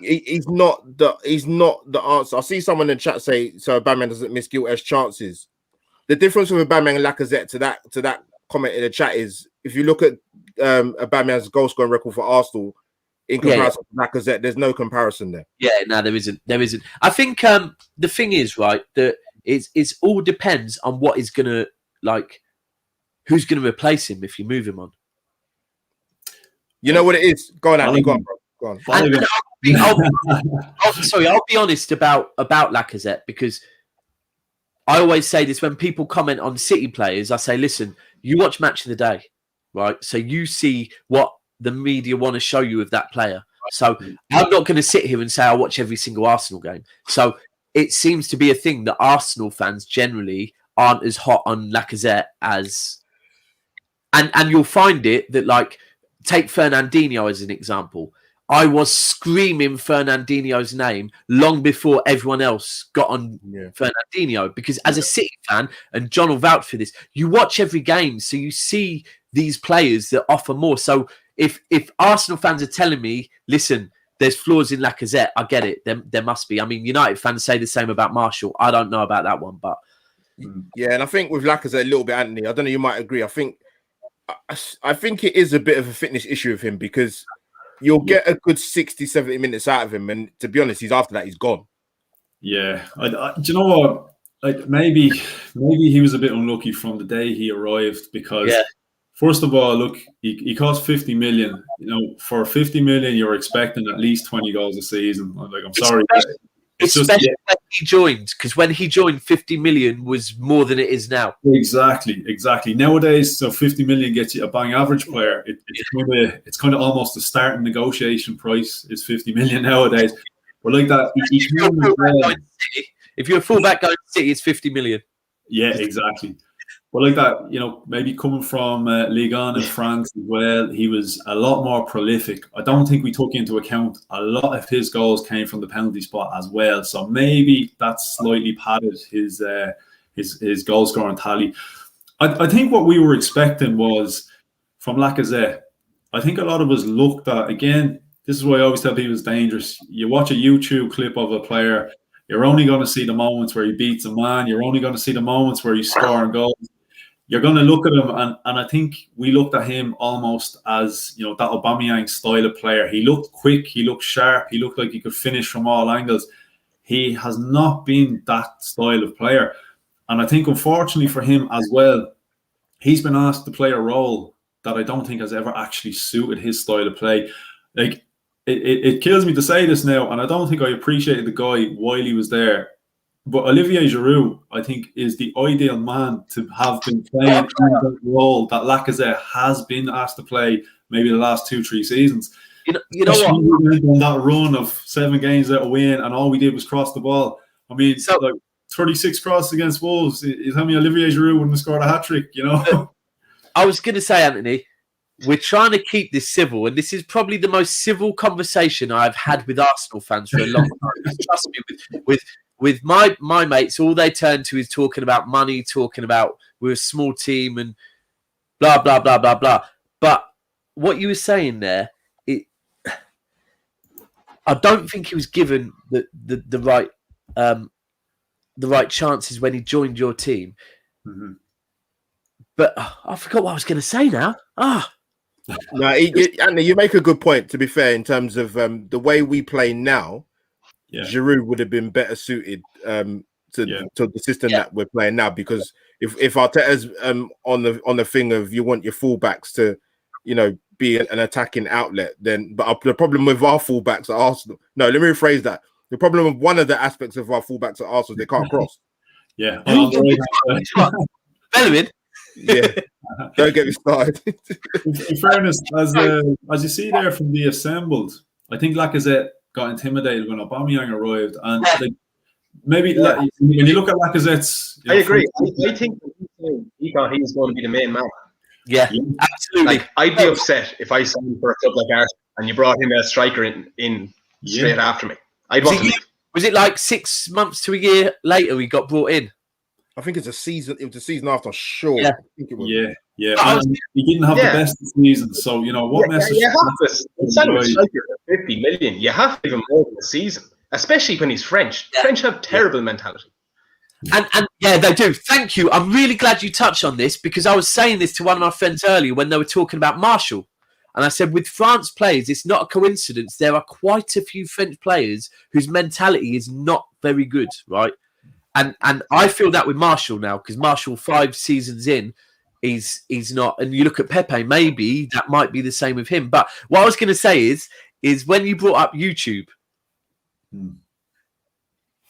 he's not the answer. I see someone in the chat say so Aubameyang doesn't miss gilt-edged chances. The difference with Aubameyang and Lacazette to that comment in the chat is if you look at Aubameyang's goal scoring record for Arsenal in comparison to Lacazette, there's no comparison there. Yeah, no, there isn't. I think the thing is, right, that it's all depends on what is gonna, like, who's gonna replace him if you move him on. You know what it is? Go on, Andy. Go on, bro. Go on. I'll be honest about Lacazette, because I always say this when people comment on City players. I say, listen, you watch Match of the Day, right? So you see what the media want to show you of that player. So I'm not going to sit here and say I watch every single Arsenal game. So it seems to be a thing that Arsenal fans generally aren't as hot on Lacazette as... And you'll find it that, like, take Fernandinho as an example. I was screaming Fernandinho's name long before everyone else got on Fernandinho, because as a City fan, and John will vouch for this, you watch every game, so you see these players that offer more. So if Arsenal fans are telling me, listen, there's flaws in Lacazette, I get it. There must be. I mean, United fans say the same about Martial. I don't know about that one, but... Yeah, and I think with Lacazette a little bit, Anthony, I don't know, you might agree. I think it is a bit of a fitness issue with him, because you'll get a good 60, 70 minutes out of him. And to be honest, after that, he's gone. Yeah. Do you know what? Like, maybe he was a bit unlucky from the day he arrived, because first of all, look, he cost 50 million. For 50 million, you're expecting at least 20 goals a season. I'm sorry. Especially when he joined, because when he joined, 50 million was more than it is now. Exactly. Nowadays, so 50 million gets you a bang average player. It's kind of almost the starting negotiation price is 50 million nowadays. But like that, if you're a fullback going to City, it's 50 million. Yeah, exactly. But like that, maybe coming from Ligue 1 in France as well, he was a lot more prolific. I don't think we took into account a lot of his goals came from the penalty spot as well. So maybe that slightly padded his goal scoring tally. I think what we were expecting was from Lacazette. I think a lot of us looked at, again, this is why I always tell people it's dangerous. You watch a YouTube clip of a player, you're only going to see the moments where he beats a man. You're only going to see the moments where he's scoring goals. You're going to look at him, and I think we looked at him almost as, that Aubameyang style of player. He looked quick, he looked sharp, he looked like he could finish from all angles. He has not been that style of player. And I think, unfortunately for him as well, he's been asked to play a role that I don't think has ever actually suited his style of play. Like, it kills me to say this now, and I don't think I appreciated the guy while he was there. But Olivier Giroud, I think, is the ideal man to have been playing in that role that Lacazette has been asked to play maybe the last 2-3 seasons. You know what? We went on that run of 7 games out of win, and all we did was cross the ball. I mean, 36 crosses against Wolves. You tell me Olivier Giroud wouldn't have scored a hat-trick, I was going to say, Anthony, we're trying to keep this civil, and this is probably the most civil conversation I've had with Arsenal fans for a long time. Trust me, with my mates, all they turn to is talking about money, talking about we're a small team and blah, blah, blah, blah, blah. But what you were saying there, I don't think he was given the right chances when he joined your team. Mm-hmm. But I forgot what I was going to say now. No, Anthony, you make a good point, to be fair, in terms of the way we play now. Yeah. Giroud would have been better suited to the system that we're playing now, because if Arteta's on the thing of you want your fullbacks to, be an attacking outlet, then the problem with our fullbacks at Arsenal. No, let me rephrase that. The problem with one of the aspects of our fullbacks at Arsenal, they can't cross. Yeah. Bellerin. Yeah. Don't get me started. In fairness, as you see there from the assembled, I think Lacazette got intimidated when Aubameyang arrived, and when you look at Lacazette's, I agree. I think he thought he was going to be the main man. Yeah, absolutely. Like, I'd be upset if I signed for a club like Arsenal and you brought him as striker in straight after me. Was it like 6 months to a year later he got brought in? I think it's a season. It was a season after, sure. Yeah. I think it was. Yeah. He didn't have the best season, so what message? You have to sign a striker for 50 million. You have to give him more than a season, especially when he's French. Yeah. French have terrible mentality. And yeah, they do. Thank you. I'm really glad you touched on this, because I was saying this to one of my friends earlier when they were talking about Martial. And I said, with France players, it's not a coincidence. There are quite a few French players whose mentality is not very good, right? And I feel that with Martial now, because Martial 5 seasons in, he's not. And you look at Pepe, maybe that might be the same with him. But what I was going to say is, is when you brought up YouTube.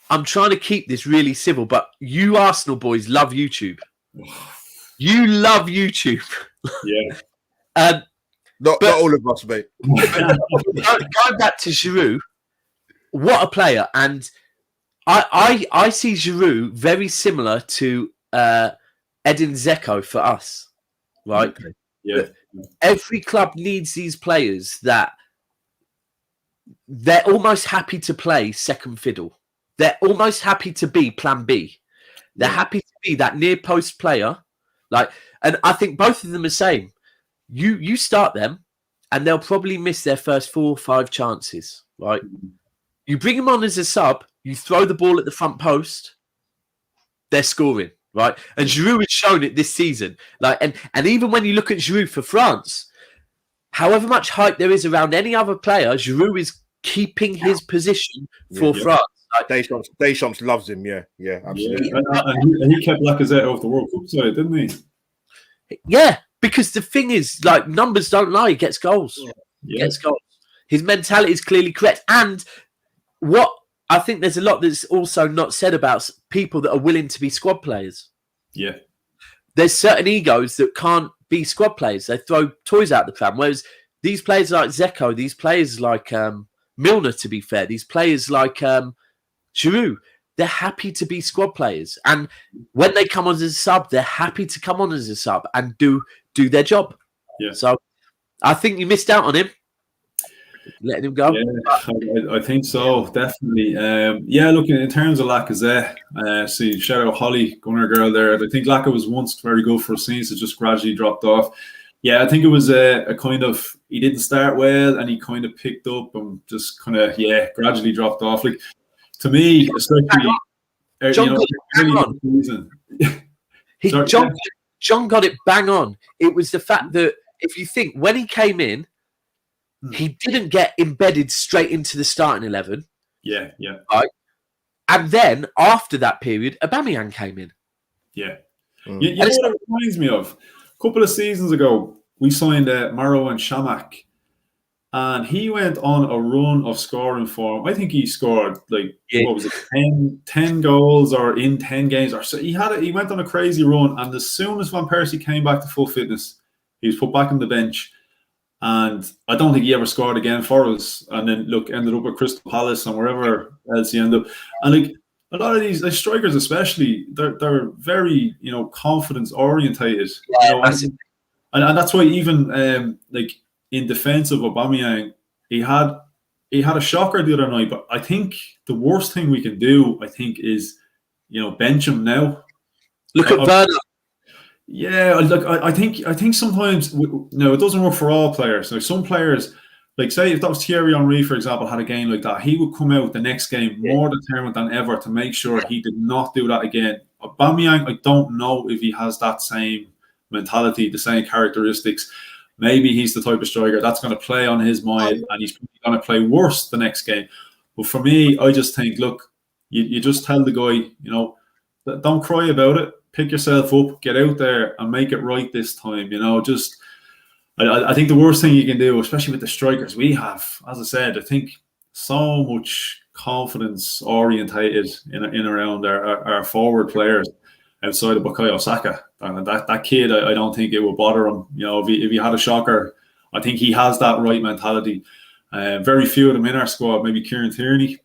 I'm trying to keep this really civil, but you Arsenal boys love YouTube. You love YouTube. Yeah. Not all of us, mate. Going back to Giroud, what a player. And I see Giroud very similar to Edin Dzeko for us, right? Okay. Yeah. Every club needs these players that they're almost happy to play second fiddle. They're almost happy to be plan B. They're happy to be that near post player. And I think both of them are the same. You start them and they'll probably miss their first 4 or 5 chances, right? You bring them on as a sub, you throw the ball at the front post, they're scoring, right? And Giroud has shown it this season. And even when you look at Giroud for France, however much hype there is around any other player, Giroud is keeping his position for France. Deschamps loves him, yeah, absolutely. And he kept Lacazette off the World Cup side, didn't he? Yeah, because the thing is, numbers don't lie. He gets goals. He gets goals. His mentality is clearly correct. And what I think there's a lot that's also not said about people that are willing to be squad players. Yeah. There's certain egos that can't be squad players. They throw toys out the pram. Whereas these players like Dzeko, these players like Milner, to be fair, these players like Giroud, they're happy to be squad players. And when they come on as a sub, they're happy to come on as a sub and do their job. Yeah. So I think you missed out on him. Letting him go. Yeah, I think so, definitely. Look, in terms of Lacazette, see, shout out Holly, Gunner girl there. I think Lacazette was once very good for a season, just gradually dropped off. Yeah, I think it was a kind of, he didn't start well and he kind of picked up and just kind of, gradually dropped off. Like, to me, especially, John got it bang on. John got it bang on. It was the fact that if you think when he came in, he didn't get embedded straight into the starting 11. Yeah. Right? And then after that period, Aubameyang came in. Yeah. You know what it reminds me of? A couple of seasons ago, we signed Maro and Shamak. And he went on a run of scoring form. I think he scored what was it, 10 goals or in 10 games or so. He went on a crazy run, and as soon as Van Persie came back to full fitness, he was put back on the bench. And I don't think he ever scored again for us. And then ended up at Crystal Palace and wherever else he ended up. And a lot of these strikers, especially, they're very confidence orientated. And that's why even in defense of Aubameyang, he had a shocker the other night. But I think the worst thing we can do, is bench him now. Look at Werner. Yeah, I think sometimes it doesn't work for all players. Now, some players, say if that was Thierry Henry, for example, had a game like that, he would come out the next game more determined than ever to make sure he did not do that again. Aubameyang, I don't know if he has that same mentality, the same characteristics. Maybe he's the type of striker that's going to play on his mind, and he's going to play worse the next game. But for me, I just think, look, you just tell the guy, don't cry about it. Pick yourself up, get out there and make it right this time. I think the worst thing you can do, especially with the strikers we have, as I said, I think so much confidence orientated in around our forward players outside of Bukayo Saka. And that kid, I don't think it will bother him. If he had a shocker, I think he has that right mentality. Very few of them in our squad, maybe Kieran Tierney.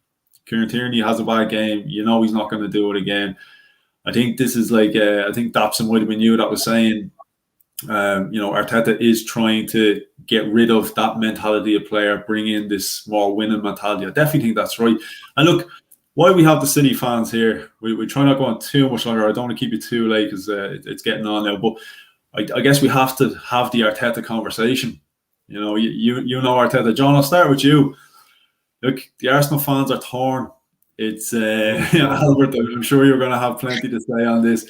Kieran Tierney has a bad game. He's not going to do it again. I think this is I think Daps might have been you that was saying, Arteta is trying to get rid of that mentality of player, bring in this more winning mentality. I definitely think that's right. And look, why we have the City fans here, we try not to go on too much longer. I don't want to keep you too late because it's getting on now. But I guess we have to have the Arteta conversation. You know Arteta. John, I'll start with you. Look, the Arsenal fans are torn. It's Albert, I'm sure you're going to have plenty to say on this.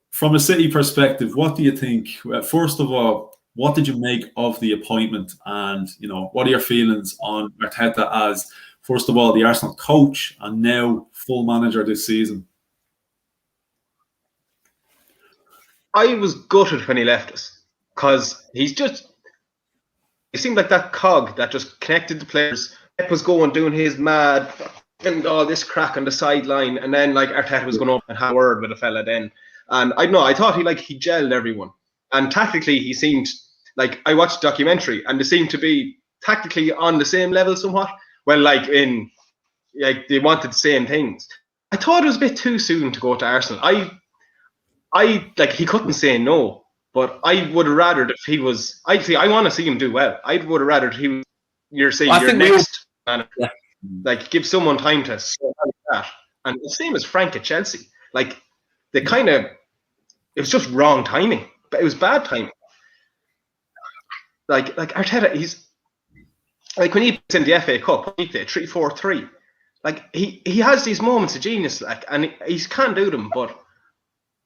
From a City perspective, what do you think? First of all, what did you make of the appointment? And, what are your feelings on Arteta as, first of all, the Arsenal coach and now full manager this season? I was gutted when he left us because he's seemed like that cog that just connected the players. Pep was going doing his mad and all this crack on the sideline, and then like Arteta was going up and had a word with a fella then. And I don't know, I thought he gelled everyone. And tactically, he seemed like, I watched the documentary, and they seemed to be tactically on the same level somewhat. Well, like they wanted the same things. I thought it was a bit too soon to go to Arsenal. I like, he couldn't say no, but I would have rather if he was. I want to see him do well. I would have rather he was. You're saying your next manager, like give someone time to sort out that. And the same as Frank at Chelsea. Like they kind of, it was just wrong timing. But it was bad timing. Like Arteta, he's like when he plays in the FA Cup, he played 3-4-3. Like he has these moments of genius, like, and he can't do them. But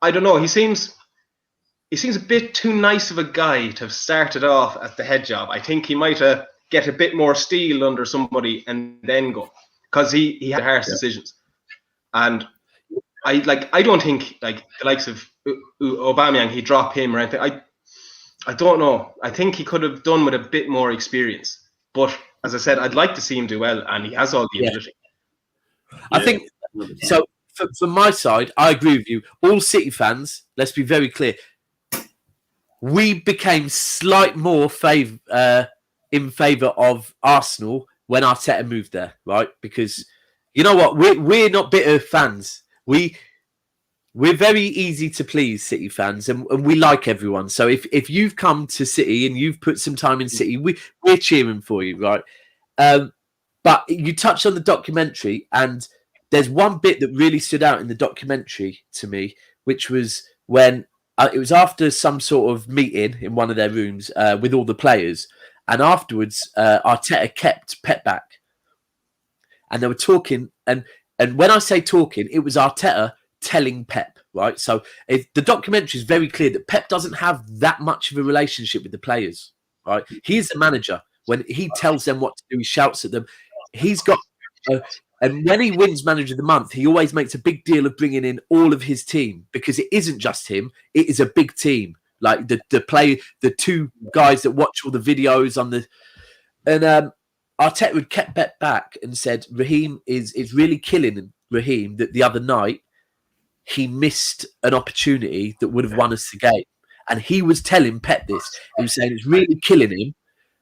I don't know. He seems a bit too nice of a guy to have started off at the head job. I think he might get a bit more steel under somebody and then go, because he had harsh decisions. And I don't think like the likes of Aubameyang, he dropped him or anything. I don't know. I think he could have done with a bit more experience. But as I said, I'd like to see him do well, and he has all the ability. I think so. From my side, I agree with you. All City fans, let's be very clear. We became slight more in favour of Arsenal when Arteta moved there, right? Because you know what, we're not bitter fans. We're very easy to please, City fans, and we like everyone. So if you've come to City and you've put some time in City, we're cheering for you, right? But you touched on the documentary, and there's one bit that really stood out in the documentary to me, which was when it was after some sort of meeting in one of their rooms with all the players, and afterwards Arteta kept Pep back, and they were talking, and when I say talking, it was Arteta telling Pep, right? So the documentary is very clear that Pep doesn't have that much of a relationship with the players, right? He's the manager. When he tells them what to do, he shouts at them. He's got, and when he wins Manager of the Month, he always makes a big deal of bringing in all of his team, because it isn't just him; it is a big team. Like the two guys that watch all the videos on the, and Arteta had kept Pep back and said Raheem is really killing Raheem that the other night he missed an opportunity that would have won us the game. And he was telling Pep this. He was saying it's really killing him.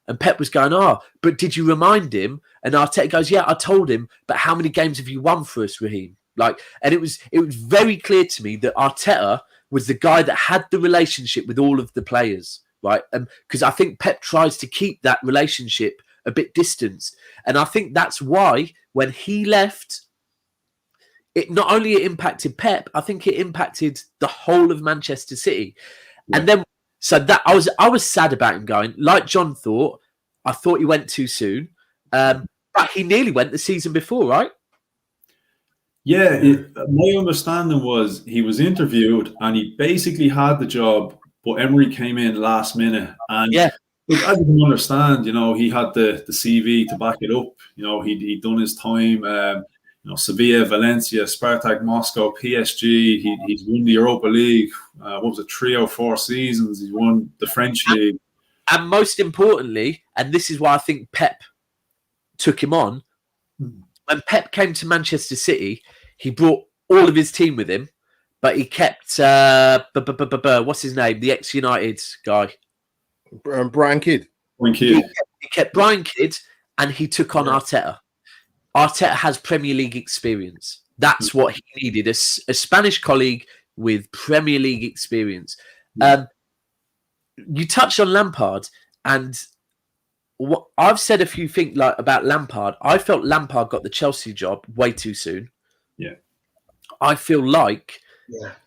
And Pep was going, but did you remind him? And Arteta goes, yeah, I told him, but how many games have you won for us, Raheem? And it was very clear to me that Arteta was the guy that had the relationship with all of the players, right? Because I think Pep tries to keep that relationship a bit distant. And I think that's why when he left, it not only impacted Pep, I think it impacted the whole of Manchester City. Yeah. And then, so that I was sad about him going. Like John thought, I thought he went too soon, but he nearly went the season before, right? Yeah, my understanding was he was interviewed and he basically had the job, but Emery came in last minute. And yeah, look, as you can understand, he had the CV to back it up. He'd done his time. Sevilla, Valencia, Spartak Moscow, PSG. He's won the Europa League. What was it, 3 or 4 seasons? He's won the French League. And most importantly, and this is why I think Pep took him on, when Pep came to Manchester City, he brought all of his team with him, but he kept, what's his name? The ex-United guy. Brian Kidd. He kept Brian Kidd, and he took on Arteta. Arteta has Premier League experience. That's what he needed, a Spanish colleague with Premier League experience. You touched on Lampard, and what I've said a few things about Lampard. I felt Lampard got the Chelsea job way too soon. Yeah. I feel like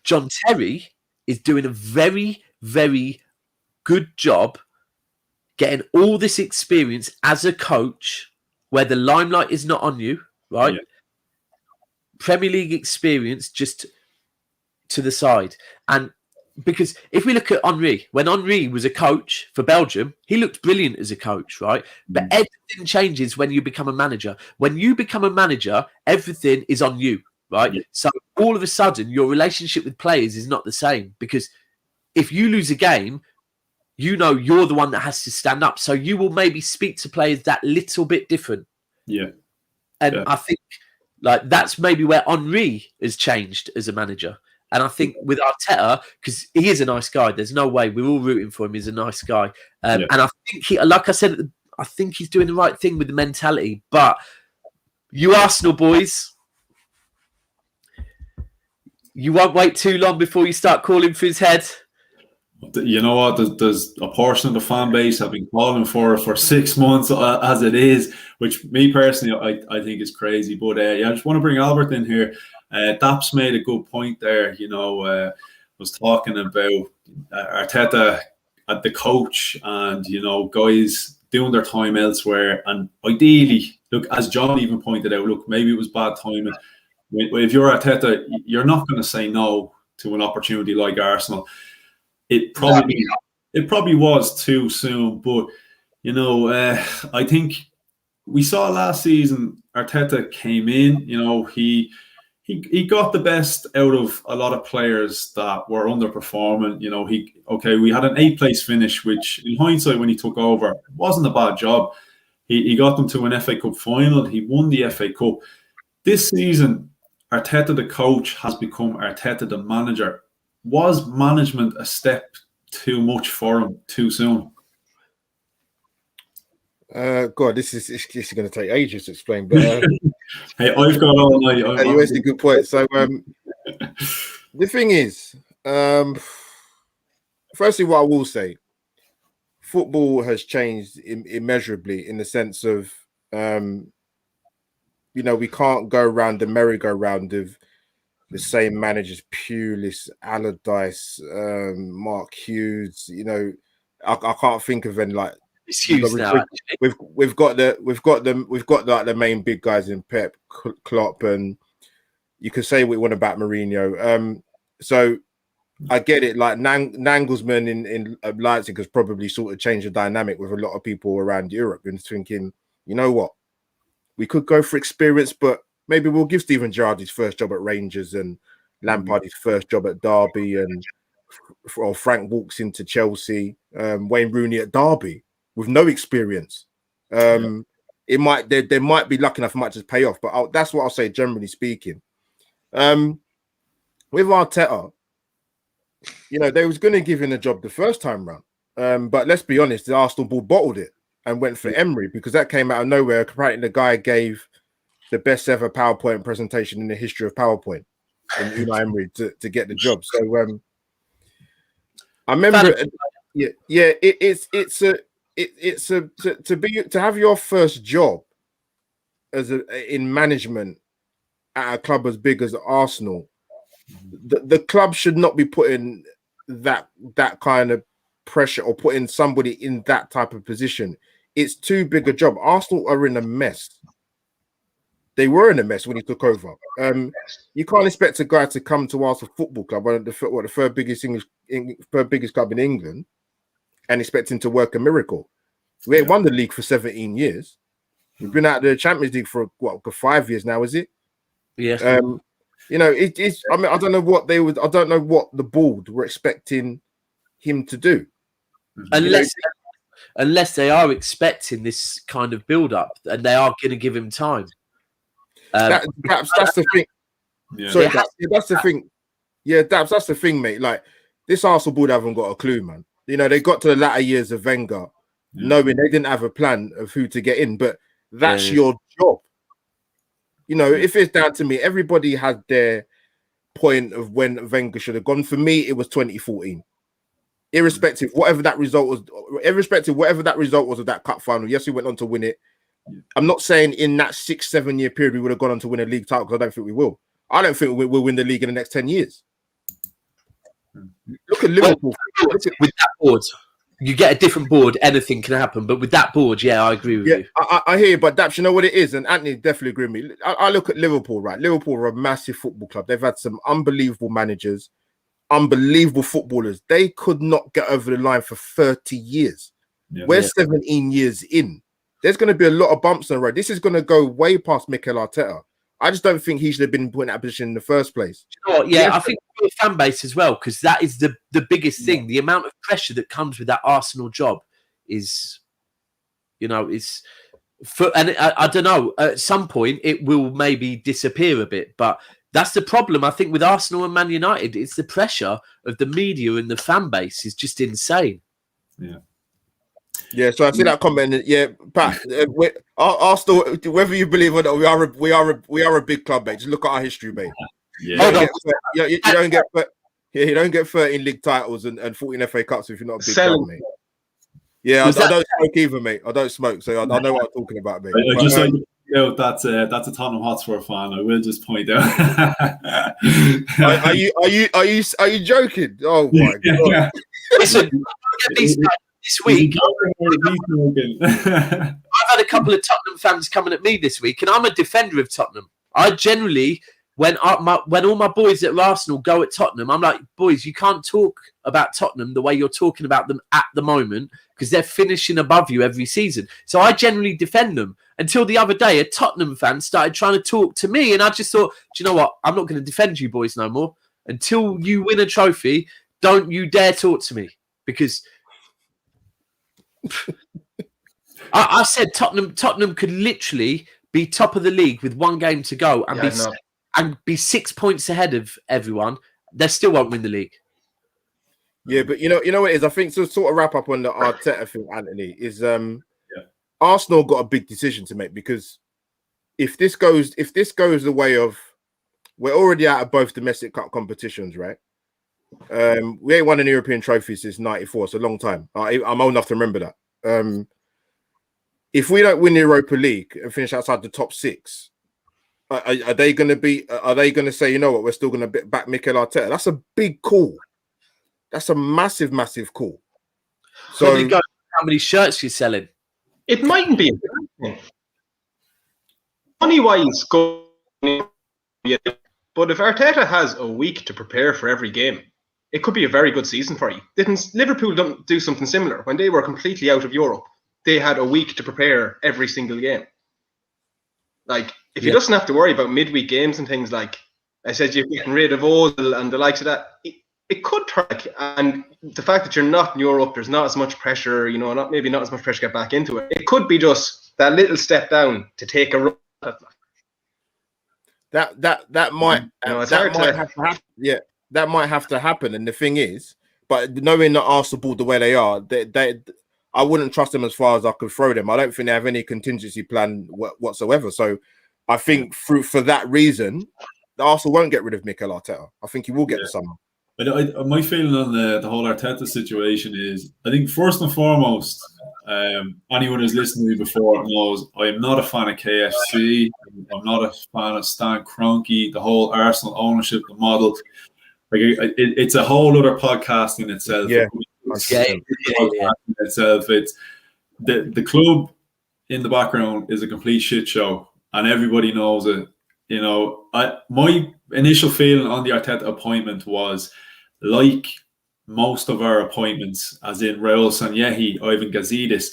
John Terry is doing a very, very good job getting all this experience as a coach where the limelight is not on you, right? Yeah. Premier League experience just to the side. And because if we look at Henry, when Henry was a coach for Belgium, he looked brilliant as a coach, right? But everything changes when you become a manager. When you become a manager, everything is on you, right? Yeah. So all of a sudden, your relationship with players is not the same, because if you lose a game, you know you're the one that has to stand up. So you will maybe speak to players that little bit different. Yeah. And I think like that's maybe where Henry has changed as a manager. And I think with Arteta, because he is a nice guy, there's no way we're all rooting for him. He's a nice guy. And I think like I said, I think he's doing the right thing with the mentality. But you Arsenal boys, you won't wait too long before you start calling for his head. You know what? There's a portion of the fan base have been calling for 6 months as it is, which me personally I think is crazy. But I just want to bring Albert in here. Daps made a good point there. Was talking about Arteta at the coach, and guys doing their time elsewhere. And ideally, look, as John even pointed out, look, maybe it was bad timing. If you're Arteta, you're not going to say no to an opportunity like Arsenal. It probably was too soon, but I think we saw last season Arteta came in. He got the best out of a lot of players that were underperforming. We had an 8th place finish, which in hindsight, when he took over, wasn't a bad job. He got them to an FA Cup final. He won the FA Cup. This season, Arteta the coach has become Arteta the manager. Was management a step too much for him too soon? God, this is going to take ages to explain. But hey, I've got all night. You raised a good point. So the thing is, firstly, what I will say, football has changed immeasurably in the sense of, we can't go around the merry-go-round of the same managers: Pulis, Allardyce, Mark Hughes. I can't think of any like. It's Hughes now. We've got like the main big guys in Pep, Klopp, and you could say what you want about Mourinho. So I get it. Like Nagelsmann in Leipzig has probably sort of changed the dynamic with a lot of people around Europe and thinking, you know what, we could go for experience, but maybe we'll give Steven Gerrard his first job at Rangers and Lampard his first job at Derby, or Frank walks into Chelsea, Wayne Rooney at Derby with no experience. It might they might be lucky enough, it might just pay off. But that's what I'll say, generally speaking. With Arteta, they was going to give him a job the first time round. But let's be honest, the Arsenal board bottled it and went for Emery because that came out of nowhere. Apparently, the guy gave the best ever PowerPoint presentation in the history of PowerPoint in Unai Emery to get the job. So I remember, to have your first job in management at a club as big as Arsenal. The club should not be putting that kind of pressure or putting somebody in that type of position. It's too big a job. Arsenal are in a mess. They were in a mess when he took over. You can't expect a guy to come to Arsenal Football Club, the third biggest club in England, and expect him to work a miracle. We ain't won the league for 17 years. We've been out of the Champions League for 5 years now, is it? Yeah. It's. I mean, I don't know what I don't know what the board were expecting him to do, unless they are expecting this kind of build-up, and they are going to give him time. That's the thing. Yeah. Sorry, that's the thing. Yeah, Daps, that's the thing, mate. Like, this Arsenal board haven't got a clue, man. They got to the latter years of Wenger, knowing they didn't have a plan of who to get in, but that's your job. If it's down to me, everybody had their point of when Wenger should have gone. For me, it was 2014. Irrespective, whatever that result was of that cup final. Yes, we went on to win it. I'm not saying in that 6-7 year period we would have gone on to win a league title, because I don't think we will. I don't think we'll win the league in the next 10 years. Look at Liverpool. With that board, you get a different board, anything can happen. But with that board, I agree with you. I hear you, but Daps, you know what it is? And Anthony definitely agree with me. I look at Liverpool, right? Liverpool are a massive football club. They've had some unbelievable managers, unbelievable footballers. They could not get over the line for 30 years. We're 17 years in. There's going to be a lot of bumps on the road. This is going to go way past Mikel Arteta. I just don't think he should have been put in that position in the first place. I think for the fan base as well, because that is the biggest thing. The amount of pressure that comes with that Arsenal job is, I don't know. At some point, it will maybe disappear a bit, but that's the problem. I think with Arsenal and Man United, it's the pressure of the media and the fan base is just insane. Yeah. Yeah, so I see that comment. Yeah, Pat, Arsenal. Whether you believe or not, we are a big club, mate. Just look at our history, mate. Yeah. You don't get 13 league titles and 14 FA Cups if you're not a big club, mate. Yeah, I don't smoke either, mate. I don't smoke, so I know what I'm talking about, mate. That's a Tottenham Hotspur fan. I will just point out. Are you joking? Oh my god! Listen, this week, I've had a couple of Tottenham fans coming at me this week, and I'm a defender of Tottenham. I generally, when all my boys at Arsenal go at Tottenham, I'm like, boys, you can't talk about Tottenham the way you're talking about them at the moment because they're finishing above you every season. So I generally defend them until the other day, a Tottenham fan started trying to talk to me, and I just thought, do you know what? I'm not going to defend you boys no more. Until you win a trophy, don't you dare talk to me because I said Tottenham could literally be top of the league with one game to go and be 6 points ahead of everyone. They still won't win the league. Yeah, but you know what it is. I think to sort of wrap up on the Arteta thing, Anthony, is Arsenal got a big decision to make because if this goes the way of, we're already out of both domestic cup competitions, right? We ain't won an European trophy since '94. It's a long time. I'm old enough to remember that. If we don't win the Europa League and finish outside the top 6, are they going to say, you know what, we're still going to back Mikel Arteta? That's a big call. That's a massive, massive call. So how many shirts you're selling? It mightn't be money-wise, but if Arteta has a week to prepare for every game, it could be a very good season for you. Didn't Liverpool do something similar when they were completely out of Europe? They had a week to prepare every single game. Like, if he doesn't have to worry about midweek games and things like, I said, you're getting rid of Ozil and the likes of that, it could track. And the fact that you're not in Europe, there's not as much pressure, maybe not as much pressure to get back into it. It could be just that little step down to take a run. That might have to happen. Yeah, that might have to happen. And the thing is, but knowing that Arsenal bought the way they are, I wouldn't trust them as far as I could throw them. I don't think they have any contingency plan whatsoever. So I think for that reason, Arsenal won't get rid of Mikel Arteta. I think he will get the summer. But my feeling on the whole Arteta situation is, I think first and foremost, anyone who's listened to me before knows I am not a fan of KFC. I'm not a fan of Stan Kroenke, the whole Arsenal ownership, the model. Like it's a whole other podcast in itself. Yeah. Itself. It's the club in the background is a complete shit show, and everybody knows it. My initial feeling on the Arteta appointment was like most of our appointments, as in Raul Sanyehi, Ivan Gazidis.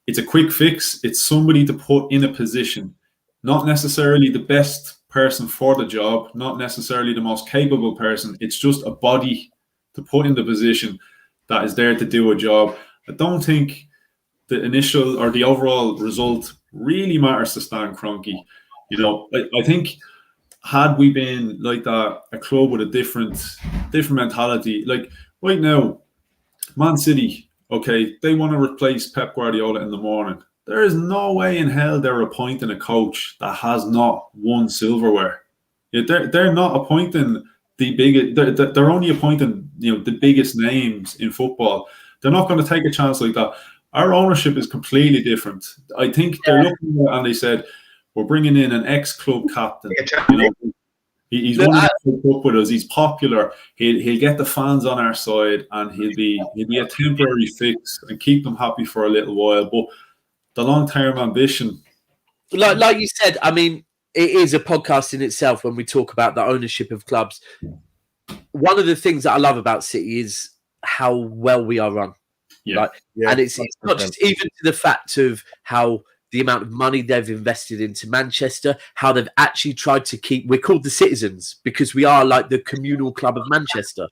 It's a quick fix. It's somebody to put in a position, not necessarily the best person for the job, not necessarily the most capable person. It's just a body to put in the position that is there to do a job. I don't think the initial or the overall result really matters to Stan Kroenke. I think had we been like that, a club with a different mentality, like right now, Man City, okay, they want to replace Pep Guardiola in the morning. There is no way in hell they're appointing a coach that has not won silverware. They're not appointing the biggest. They're only appointing the biggest names in football. They're not going to take a chance like that. Our ownership is completely different. I think they're looking at and they said, we're bringing in an ex-club captain. He's willing to put up with us. He's popular. He'll get the fans on our side, and he'll be a temporary fix and keep them happy for a little while. But the long-term ambition, like you said, I mean, it is a podcast in itself when we talk about the ownership of clubs. One of the things that I love about City is how well we are run. And it's not just even to the fact of how the amount of money they've invested into Manchester, how they've actually tried to keep. We're called the citizens because we are like the communal club of Manchester.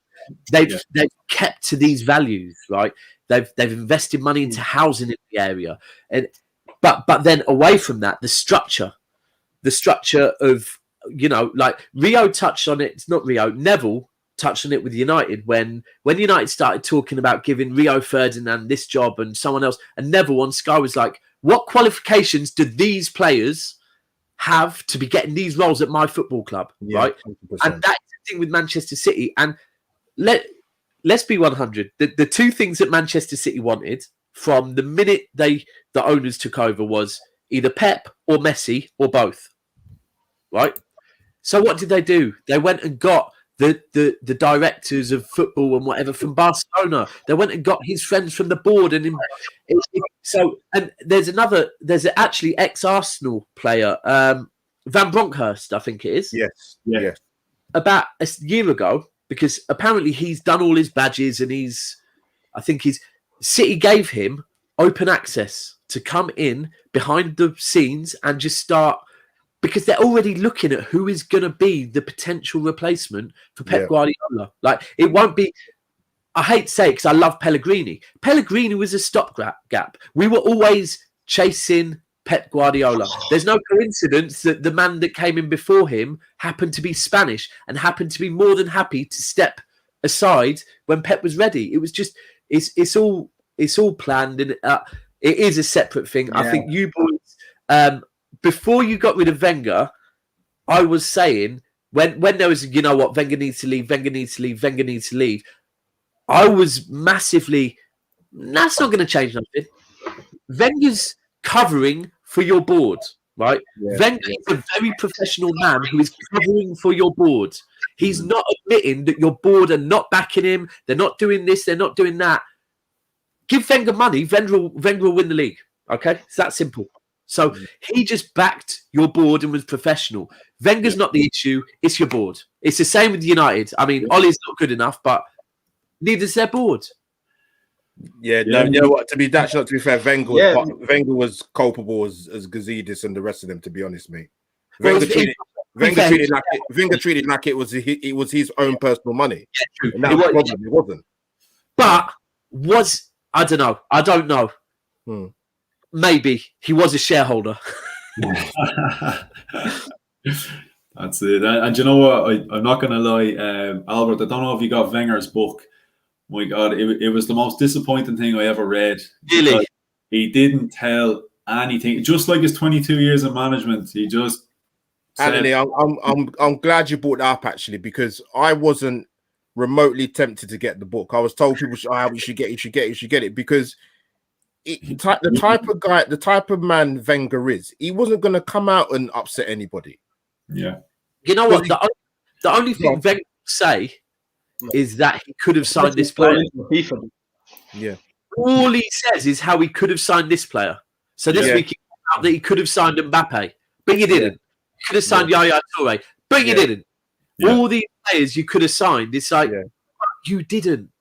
They've kept to these values, right? They've invested money into housing in the area, and but then away from that, the structure of, you know, like Rio touched on it. It's not Rio. Neville touched on it with United when United started talking about giving Rio Ferdinand this job and someone else, and Neville on Sky was like, what qualifications do these players have to be getting these roles at my football club, right? 100%. And that's the thing with Manchester City. And let's be 100. The two things that Manchester City wanted from the minute the owners took over was either Pep or Messi or both, right? So what did they do? They went and got the directors of football and whatever from Barcelona. They went and got his friends from the board, and there's actually ex-Arsenal player, Van Bronckhorst, I think it is. Yes. About a year ago, because apparently he's done all his badges and City gave him open access to come in behind the scenes and just start. Because they're already looking at who is going to be the potential replacement for Pep Guardiola. Like, it won't be... I hate to say it because I love Pellegrini. Pellegrini was a stopgap. We were always chasing Pep Guardiola. There's no coincidence that the man that came in before him happened to be Spanish and happened to be more than happy to step aside when Pep was ready. It was just... It's all planned, and it is a separate thing. Yeah. I think you boys... before you got rid of Wenger, I was saying when there was, you know what, Wenger needs to leave. I was massively, that's not going to change nothing. Wenger's covering for your board, right? Yeah. Wenger is a very professional man who is covering for your board. He's not admitting that your board are not backing him. They're not doing this. They're not doing that. Give Wenger money. Wenger will win the league. Okay? It's that simple. So he just backed your board and was professional. Wenger's not the issue. It's your board. It's the same with United. I mean, Ollie's not good enough, but neither's their board. Yeah, no, you know what? To be fair, Wenger was culpable as Gazidis and the rest of them, to be honest, mate. Wenger treated like it was his own personal money. Yeah, true. And that was the problem. It wasn't. But I don't know. Maybe he was a shareholder. That's it. And you know what? I'm not going to lie, Albert. I don't know if you got Wenger's book. My God, it was the most disappointing thing I ever read. Really? He didn't tell anything. Just like his 22 years of management, he just. Anthony, I'm glad you brought that up actually, because I wasn't remotely tempted to get the book. I was told people you should get it because. The type of man Wenger is, he wasn't going to come out and upset anybody. Yeah. You know what? The only thing Wenger will say is that he could have signed this player. Yeah. All he says is how he could have signed this player. So this week he came out that he could have signed Mbappe, but you didn't. You could have signed Yaya Toure, but you didn't. Yeah. All these players you could have signed. It's like, you didn't.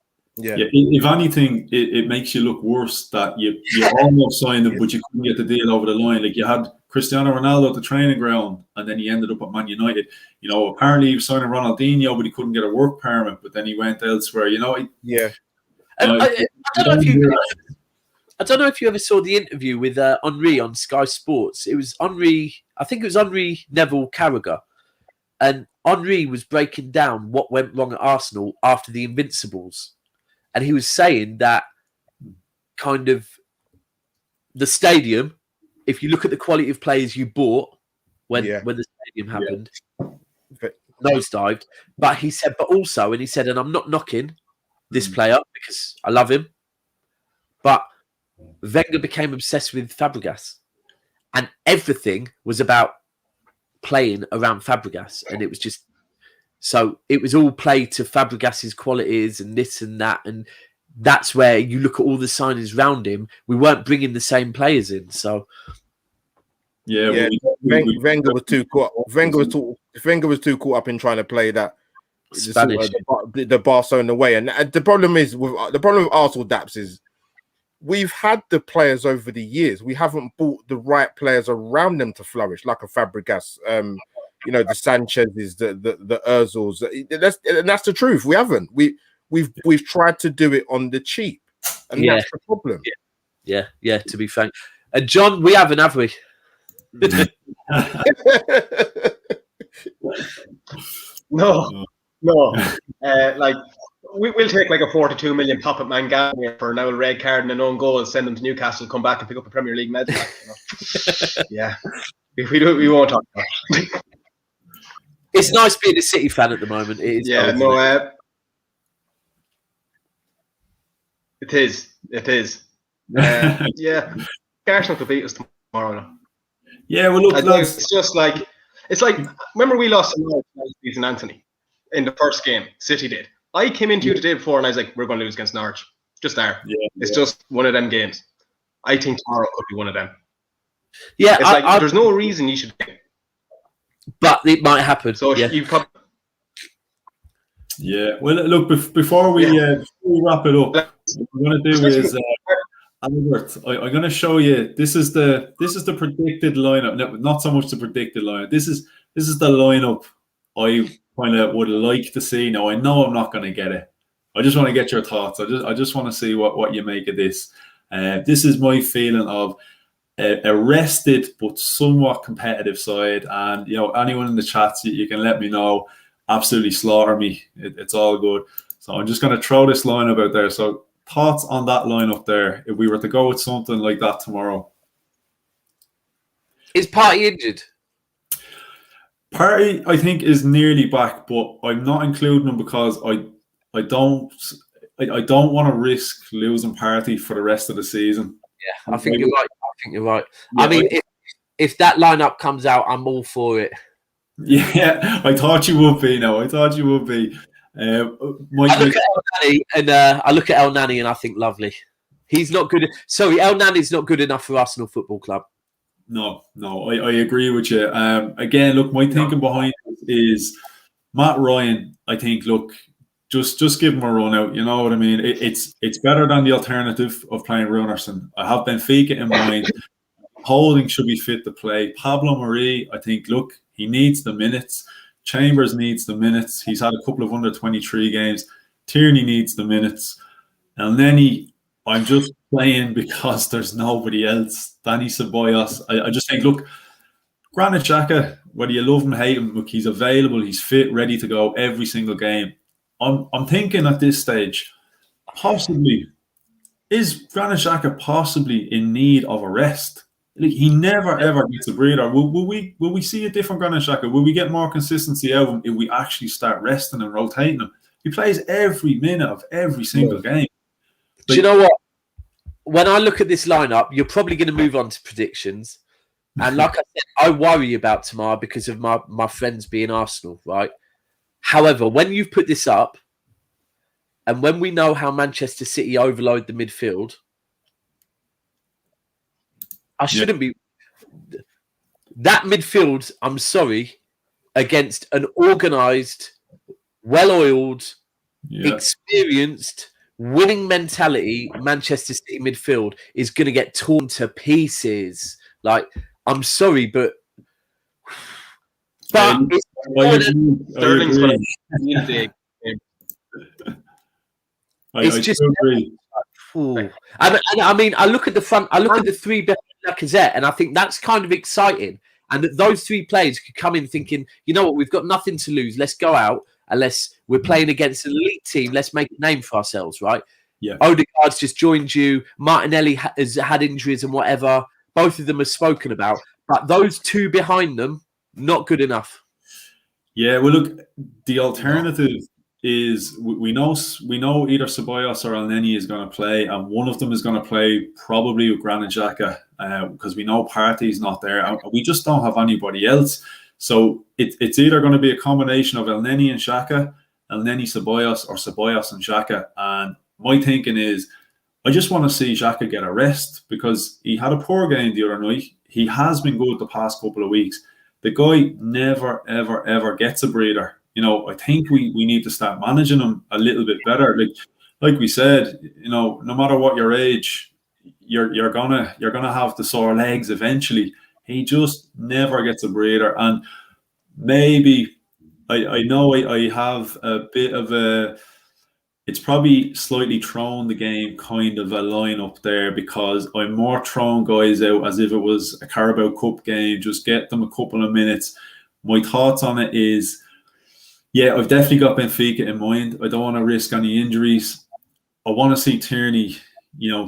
Yeah. If anything, it makes you look worse that you almost signed him, but you couldn't get the deal over the line. Like, you had Cristiano Ronaldo at the training ground, and then he ended up at Man United. You know, apparently he was signing Ronaldinho, but he couldn't get a work permit. But then he went elsewhere. You know, I don't know if you ever saw the interview with Henry on Sky Sports. It was Henry. I think it was Henry Neville Carragher, and Henry was breaking down what went wrong at Arsenal after the Invincibles. And he was saying that kind of the stadium, if you look at the quality of players you bought when the stadium happened, nosedived. But he said, and I'm not knocking this player because I love him, but Wenger became obsessed with Fabregas. And everything was about playing around Fabregas. And it was just... So it was all played to Fabregas's qualities and this and that, and that's where you look at all the signings around him. We weren't bringing the same players in, so Wenger was too caught. Wenger was too caught up in trying to play that Spanish, the Barcelona way. And the problem with Arsenal, Daps, is we've had the players over the years. We haven't bought the right players around them to flourish, like a Fabregas, you know, the Sanchez's, the Özils. That's the truth. We haven't. We've tried to do it on the cheap, and that's the problem. Yeah. To be frank, John, we haven't, have we? No. Like we'll take like a 42 million pop at Mangani for an old red card and an own goal, send them to Newcastle, come back and pick up a Premier League medal. Yeah, we won't talk about it. It's nice being a City fan at the moment. It is. Yeah, no, it is. Yeah, Arsenal could beat us tomorrow. Now. Yeah, well, look, lads. It's just like remember we lost to season, Anthony, in the first game. City did. I came into you the day before and I was like, we're going to lose against Norwich. Just there. Yeah, it's just one of them games. I think tomorrow could be one of them. Yeah, it's there's no reason you should. But it might happen. So you probably. Yeah. Well, look. Before we wrap it up, what we're going to do is. Albert, I'm going to show you. This is the predicted lineup. No, not so much the predicted lineup. This is the lineup I kind of would like to see. Now I know I'm not going to get it. I just want to get your thoughts. I just want to see what you make of this. This is my feeling of a rested but somewhat competitive side. And you know, anyone in the chats, you can let me know. Absolutely slaughter me. It's all good. So I'm just going to throw this lineup out there. So. Thoughts on that lineup there if we were to go with something like that tomorrow? Is Partey injured? Partey, I think, is nearly back, but I'm not including him because I don't want to risk losing Partey for the rest of the season. Yeah, I think you're right. Yeah, I mean, if that lineup comes out, I'm all for it. Yeah, I thought you would be. No, I thought you would be. I look at El Nani and I think lovely. He's not good. Sorry, El Nani's not good enough for Arsenal Football Club. No, I agree with you. Again, look, my thinking behind it is Matt Ryan. I think, look, just give him a run out. You know what I mean? It's better than the alternative of playing Runerson. I have Benfica in mind. Holding should be fit to play. Pablo Marie, I think, look, he needs the minutes. Chambers needs the minutes. He's had a couple of under 23 games. Tierney needs the minutes. And then I'm just playing because there's nobody else. Danny Ceballos. I just think, look, Granit Xhaka, whether you love him, hate him, look, he's available, he's fit, ready to go every single game. I'm thinking at this stage, possibly, is Granit Xhaka possibly in need of a rest? Like, he never ever gets a breather. Will we see a different Granit Xhaka? Will we get more consistency out of him if we actually start resting and rotating him? He plays every minute of every single game. Do you know what? When I look at this lineup, you're probably going to move on to predictions. And like I said, I worry about tomorrow because of my friends being Arsenal, right? However, when you've put this up, and when we know how Manchester City overload the midfield, I shouldn't be. That midfield, I'm sorry, against an organised, well-oiled, experienced, winning mentality Manchester City midfield is going to get torn to pieces. Like, I'm sorry, but Sterling's going to be it's just agree. I mean, I look at the front. I look at the three behind Lacazette, and I think that's kind of exciting. And that those three players could come in thinking, you know what, we've got nothing to lose. Let's go out, unless we're playing against an elite team. Let's make a name for ourselves, right? Yeah. Odegaard's just joined you. Martinelli has had injuries and whatever. Both of them are spoken about, but those two behind them, not good enough. Yeah, well, look, the alternative is we know either Ceballos or Elneny is going to play, and one of them is going to play probably with Granit Xhaka because we know Partey's not there, and we just don't have anybody else. So it's either going to be a combination of Elneny and Xhaka, Elneny Ceballos, or Ceballos and Xhaka. And my thinking is, I just want to see Xhaka get a rest because he had a poor game the other night. He has been good the past couple of weeks. The guy never, ever, ever gets a breather. You know, I think we need to start managing him a little bit better. Like we said, you know, no matter what your age, you're gonna have the sore legs eventually. He just never gets a breather, and maybe I know I have a bit of a. It's probably slightly thrown the game kind of a lineup there, because I'm more throwing guys out as if it was a Carabao Cup game. Just get them a couple of minutes. My thoughts on it is, yeah, I've definitely got Benfica in mind. I don't want to risk any injuries. I want to see Tierney,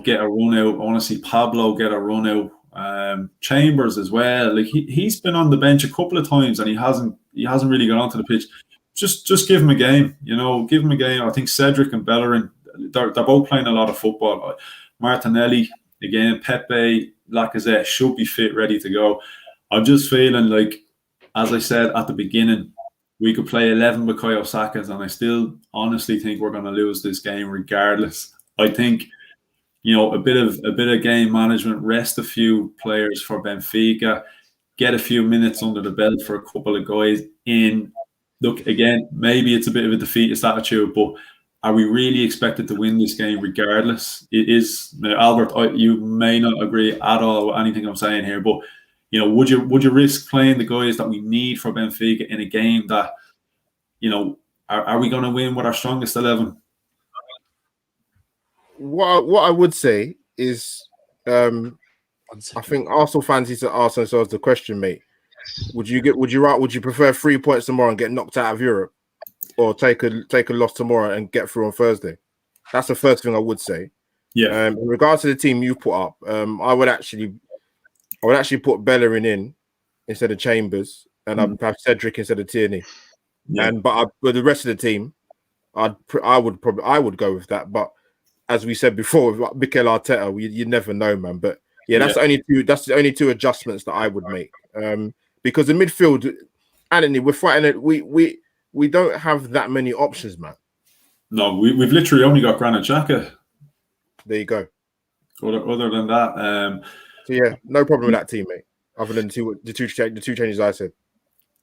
get a run out. I want to see Pablo get a run out. Chambers as well. Like he's been on the bench a couple of times and he hasn't really got onto the pitch. Just give him a game, give him a game. I think Cedric and Bellerin, they're both playing a lot of football. Martinelli, again, Pepe, Lacazette should be fit, ready to go. I'm just feeling like, as I said at the beginning, we could play 11 Bukayo Sakas, and I still honestly think we're going to lose this game regardless. I think, a bit of game management, rest a few players for Benfica, get a few minutes under the belt for a couple of guys in. Look, again, maybe it's a bit of a defeatist attitude, but are we really expected to win this game regardless? It is, Albert, you may not agree at all with anything I'm saying here, but would you risk playing the guys that we need for Benfica in a game that, are we going to win with our strongest 11? What I would say is, I think Arsenal fans need to ask themselves the question, mate. Would you prefer 3 points tomorrow and get knocked out of Europe, or take a loss tomorrow and get through on Thursday? That's the first thing I would say. Yeah. In regards to the team you put up, I would actually put Bellerin in instead of Chambers, and I'd have Cedric instead of Tierney. Yeah. But the rest of the team, I would go with that. But as we said before, with Mikel Arteta, you never know, man. But yeah, that's the only two adjustments that I would make. Because the midfield, Anthony, we're fighting it. We don't have that many options, man. No, we've literally only got Granit Xhaka. There you go. Other than that, so yeah, no problem with that team, mate. Other than the two changes I said.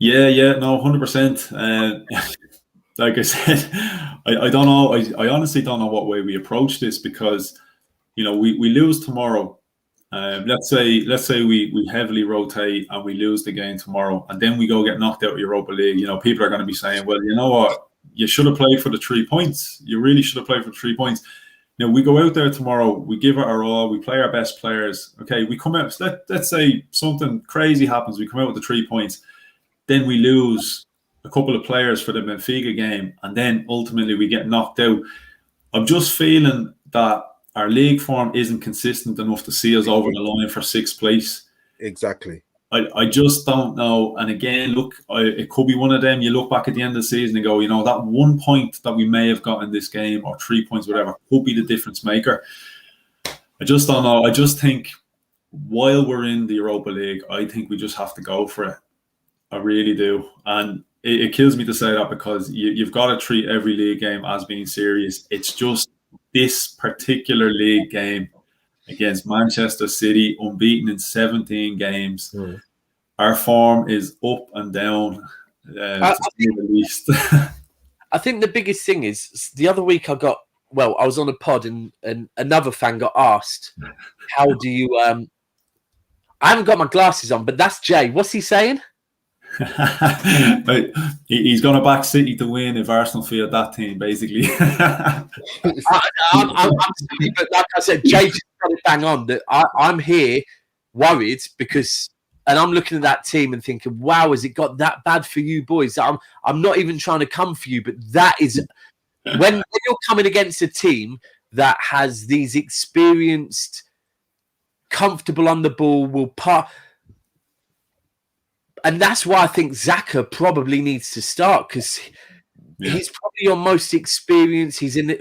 Yeah, no, 100%. Like I said, I don't know. I honestly don't know what way we approach this, because we lose tomorrow. Let's say we heavily rotate and we lose the game tomorrow, and then we go get knocked out of Europa League. People are going to be saying, well, you know what? You should have played for the 3 points. You really should have played for the 3 points. We go out there tomorrow, we give it our all, we play our best players. Okay, we come out, let's say something crazy happens, we come out with the 3 points, then we lose a couple of players for the Benfica game, and then ultimately we get knocked out. I'm just feeling that our league form isn't consistent enough to see us over the line for 6th place. Exactly. I just don't know. And again, look, it could be one of them. You look back at the end of the season and go, that 1 point that we may have got in this game, or 3 points, whatever, could be the difference maker. I just don't know. I just think while we're in the Europa League, I think we just have to go for it. I really do. And it kills me to say that, because you've got to treat every league game as being serious. It's just this particular league game against Manchester City, unbeaten in 17 games. Our form is up and down, to say the least. I think the biggest thing is, the other week I was on a pod and another fan got asked, how do you... I haven't got my glasses on, but that's Jay. What's he saying? He's going to back City to win if Arsenal field that team, basically. I'm sorry, but like I said, Jay just got it bang on. That I'm here worried because, and I'm looking at that team and thinking, wow, has it got that bad for you boys? I'm not even trying to come for you, but that is when you're coming against a team that has these experienced, comfortable on the ball, will part. And that's why I think Xhaka probably needs to start, because he's probably your most experienced. He's in it.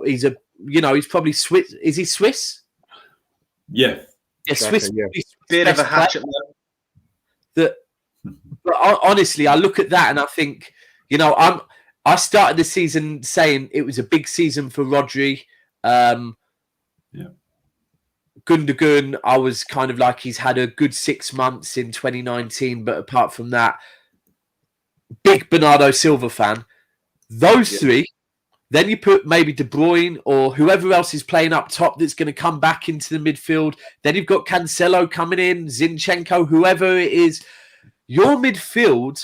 He's probably Swiss. Is he Swiss? Yeah. Swiss. Yeah. Bit of a hatchet. But honestly, I look at that and I think, I started the season saying it was a big season for Rodri. Gundogan, I was kind of like, he's had a good 6 months in 2019, but apart from that, big Bernardo Silva fan. Those three, Then you put maybe De Bruyne or whoever else is playing up top that's going to come back into the midfield. Then you've got Cancelo coming in, Zinchenko, whoever it is. Your midfield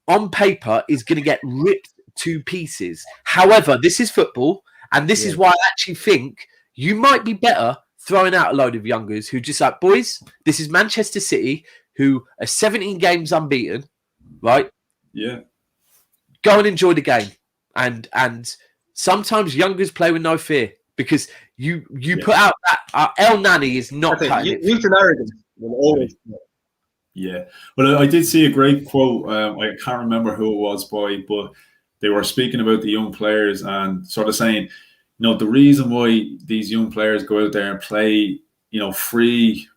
on paper is going to get ripped to pieces. However, this is football, and this is why I actually think you might be better throwing out a load of youngers who just like, boys, this is Manchester City, who are 17 games unbeaten, right? Yeah. Go and enjoy the game. And sometimes youngers play with no fear because you put out that El Nani is not cutting it. Youth and arrogance will always. Yeah. Well, I did see a great quote. I can't remember who it was by, but they were speaking about the young players and sort of saying, the reason why these young players go out there and play, free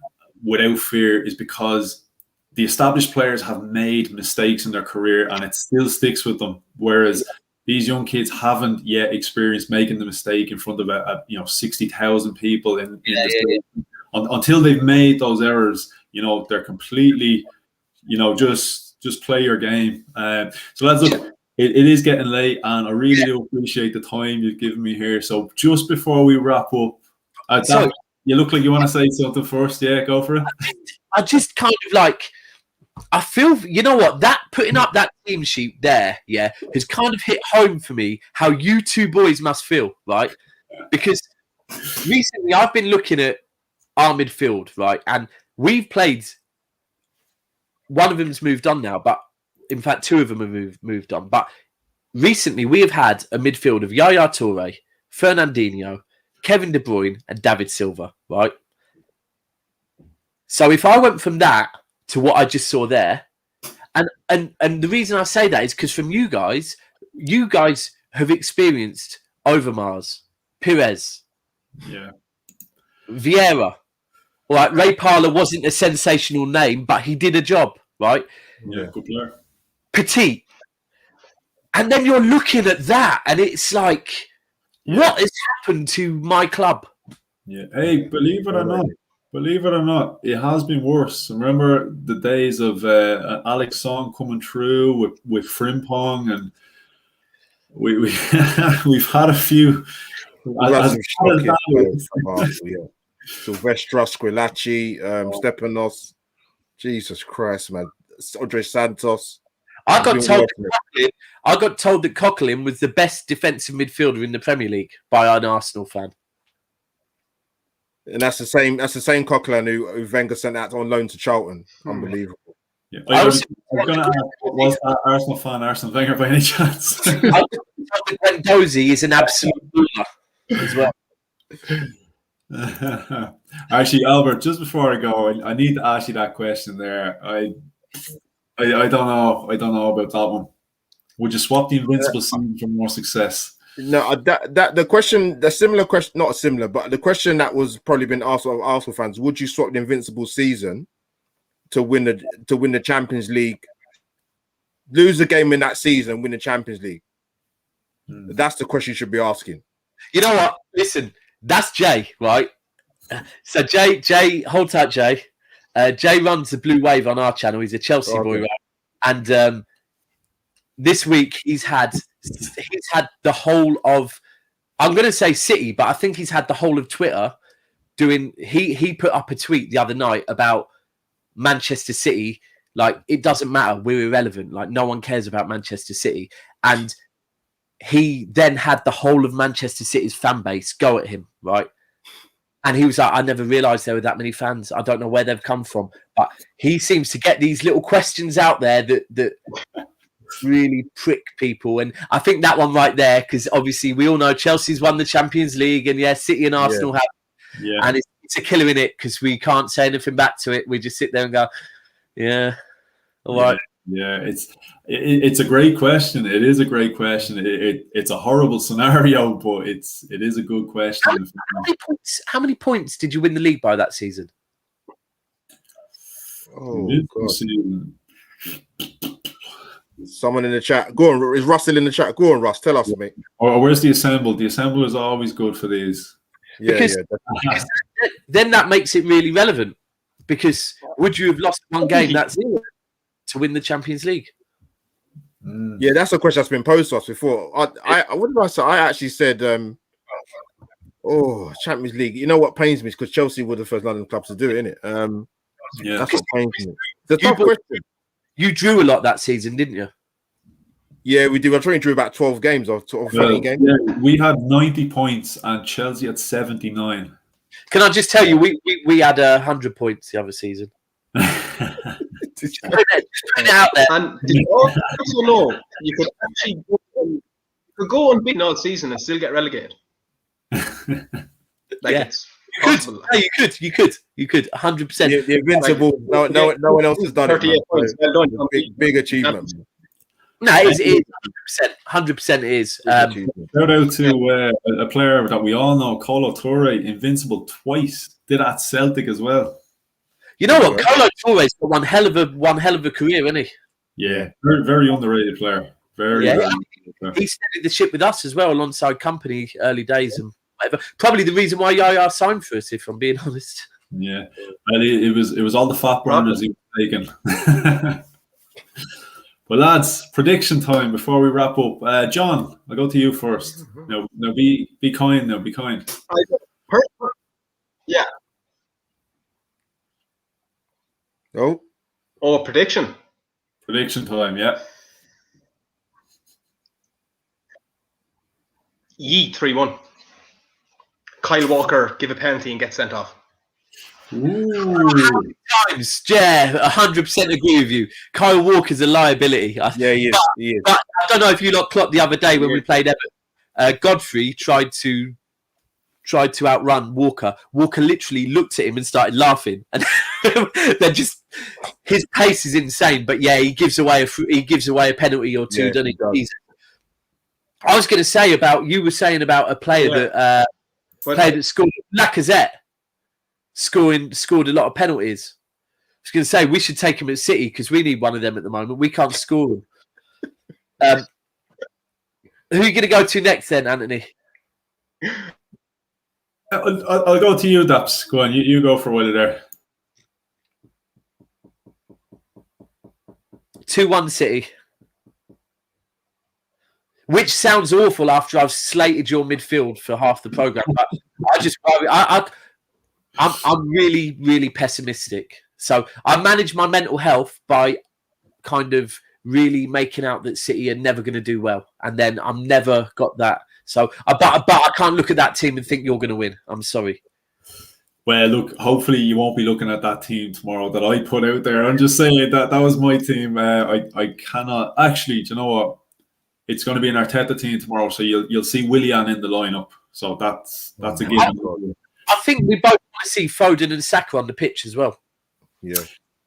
without fear is because the established players have made mistakes in their career and it still sticks with them. Whereas these young kids haven't yet experienced making the mistake in front of 60,000 people until they've made those errors. They're completely, just play your game. So let's look. It is getting late, and I really do appreciate the time you've given me here. So just before we wrap up, you look like you want to say something first. Yeah, go for it. I just kind of I feel, that putting up that team sheet there, has kind of hit home for me how you two boys must feel, right? Because recently I've been looking at our midfield, right? And we've played, one of them's moved on now, but in fact, two of them have moved on. But recently, we have had a midfield of Yaya Toure, Fernandinho, Kevin De Bruyne, and David Silva, right? So if I went from that to what I just saw there, and the reason I say that is because from you guys have experienced Overmars, Pires, Vieira. All right, Ray Parlour wasn't a sensational name, but he did a job, right? Yeah, good player. Petit. And then you're looking at that and it's like, what has happened to my club? Yeah. Hey, believe it or not, it has been worse. Remember the days of Alex Song coming through with Frimpong, and we've had a few. Silvestre, Squillaci, Stepanos. Jesus Christ, man. Andre Santos. I got told that Coquelin was the best defensive midfielder in the Premier League by an Arsenal fan. And that's the same Coquelin who Wenger sent out on loan to Charlton. Unbelievable. Yeah. I was going to ask, was that Arsenal fan Arsene Wenger by any chance? I was told that Guendouzi is an absolute ruler as well. Actually, Albert, just before I go, I need to ask you that question there. I don't know about that one. Would you swap the invincible season for more success? No, that the question, the similar question, not similar, but the question that was probably been asked of Arsenal fans: would you swap the invincible season to win the Champions League, lose a game in that season, win the Champions League? That's the question you should be asking. You know what? Listen, that's Jay, right? So Jay, hold tight, Jay. Jay runs the Blue Wave on our channel. He's a Chelsea boy, right? And this week he's had the whole of, I'm going to say City, but I think he's had the whole of Twitter doing. He put up a tweet the other night about Manchester City. Like, it doesn't matter, we're irrelevant. Like, no one cares about Manchester City. And he then had the whole of Manchester City's fan base go at him, right? And he was like, I never realised there were that many fans. I don't know where they've come from. But he seems to get these little questions out there that really prick people. And I think that one right there, because obviously we all know Chelsea's won the Champions League, and City and Arsenal have. Yeah. And it's a killer in it because we can't say anything back to it. We just sit there and go, yeah, all right. Yeah, it's a great question. It is a great question. It's a horrible scenario, but it is a good question. How many points did you win the league by that season? Oh, God. Someone in the chat. Go on, is Russell in the chat? Go on, Russ. Tell us, mate. Or where's the assemble? The assemble is always good for these. Because then that makes it really relevant. Because would you have lost one game that's to win the Champions League? Yeah, that's a question that's been posed to us before. I what did I say? I actually said, Champions League. You know what pains me is because Chelsea were the first London clubs to do it, innit? That's what pains me. It's a tough question. You drew a lot that season, didn't you? Yeah, we do. I think we drew about 12 games or 13 games. Yeah, we had 90 points and Chelsea had 79. Can I just tell you, we had 100 points the other season. Just put it out there. And did you also know you could actually go unbeaten all season and still get relegated? It's possible. No, you could 100%. The invincible. No one else has done 38 points. Well done. Big achievement. No, it is 100%. It is. Shout out to a player that we all know, Kolo Toure, invincible twice. Did at Celtic as well. You know what? Kolo Toure's got one hell of a career, isn't he? Yeah, very, very underrated player. Very player. He steadied the ship with us as well, alongside Company early days and whatever. Probably the reason why Yaya signed for us, if I'm being honest. Yeah, well, it was all the fat burners he was taking. Well, lads, prediction time before we wrap up. John, I'll go to you first. Now be kind. Now, be kind. Yeah. Oh, prediction. Prediction time, yeah. Yee 3-1. Kyle Walker give a penalty and get sent off. Ooh. Times, yeah, 100% agree with you. Kyle Walker's a liability. Yeah, he is. But I don't know if you lot clocked the other day when we played Everton. Godfrey tried to outrun Walker. Walker literally looked at him and started laughing, and then just his pace is insane. But yeah, he gives away a penalty or two, doesn't he? I was going to say you were saying about a player that scored, Lacazette. Scored a lot of penalties. I was going to say we should take him at City because we need one of them at the moment. We can't score them. Who are you going to go to next then, Anthony? I'll go to you, Daps. Go on, you go for a while there. 2-1 City. Which sounds awful after I've slated your midfield for half the programme. But I'm really, really pessimistic. So I manage my mental health by kind of really making out that City are never going to do well. And then I'm never got that. So, but I can't look at that team and think you're going to win. I'm sorry. Well, look, hopefully you won't be looking at that team tomorrow that I put out there. I'm just saying that was my team. I cannot... Actually, do you know what? It's going to be an Arteta team tomorrow, so you'll see Willian in the lineup. So that's a given. I think we both want to see Foden and Saka on the pitch as well.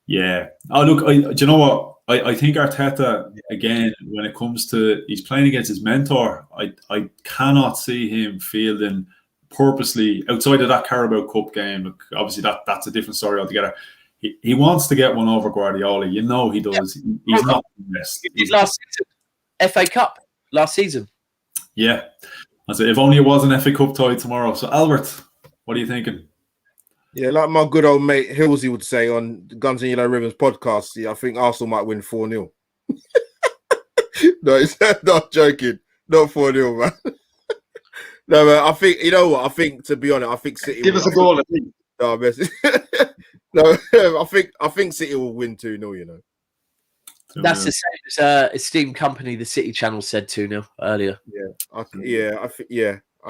Yeah. Oh, look, do you know what? I think Arteta, again, when it comes to... He's playing against his mentor. I cannot see him fielding purposely outside of that Carabao Cup game. Look, obviously, that's a different story altogether. He wants to get one over Guardiola. You know he does. He's not the best. He did last season. FA Cup last season. Yeah. I said, if only it was an FA Cup tie tomorrow. So, Albert, what are you thinking? Yeah, like my good old mate Hillsy would say on Guns and Yellow Ribbons podcast, I think Arsenal might win 4-0. No, it's not joking. Not 4-0, man. No, man, I think, you know what? I think, to be honest, I think City... Give us a goal, I think. No, I think City will win 2-0, you know. That's the same as esteemed company, the City channel said 2-0 earlier. I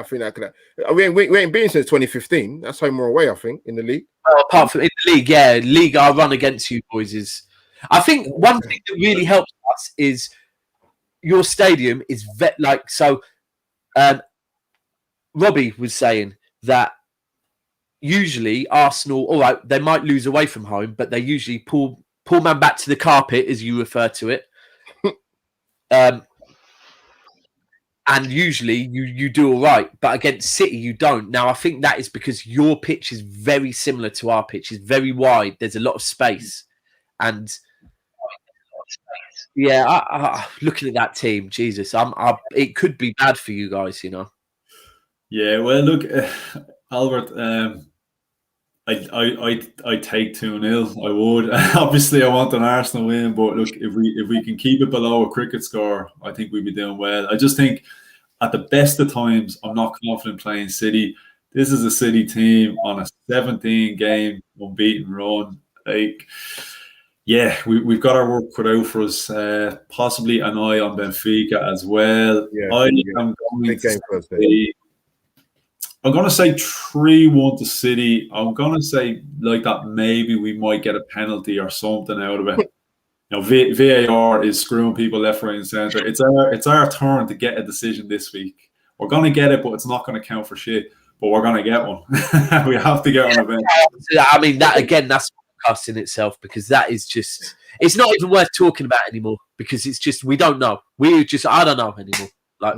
think that could. We ain't been since 2015. That's home or away, I think, in the league. Well, apart from in the league, league. Our run against you boys is. I think one thing that really helps us is your stadium is so. Robbie was saying that usually Arsenal, all right, they might lose away from home, but they usually pull man back to the carpet, as you refer to it. And usually you do all right, but against City you don't. Now I think that is because your pitch is very similar to our pitch. It's very wide. There's a lot of space, and looking at that team, Jesus, it could be bad for you guys, you know. Yeah, well, look, Albert, I take 2-0. I would. Obviously, I want an Arsenal win, but look, if we can keep it below a cricket score, I think we'd be doing well. I just think at the best of times, I'm not confident playing City. This is a City team on a 17-game unbeaten run. Like, yeah, we've got our work cut out for us. Possibly an eye on Benfica as well. I'm going to say 3-1 to City. I'm going to say like that maybe we might get a penalty or something out of it. You know, VAR is screwing people left, right, and centre. It's our turn to get a decision this week. We're going to get it, but it's not going to count for shit. But we're going to get one. We have to get one event. I mean, that again, that's a podcast in itself, because that is just, it's not even worth talking about anymore, because it's just, we don't know. I don't know anymore. Like,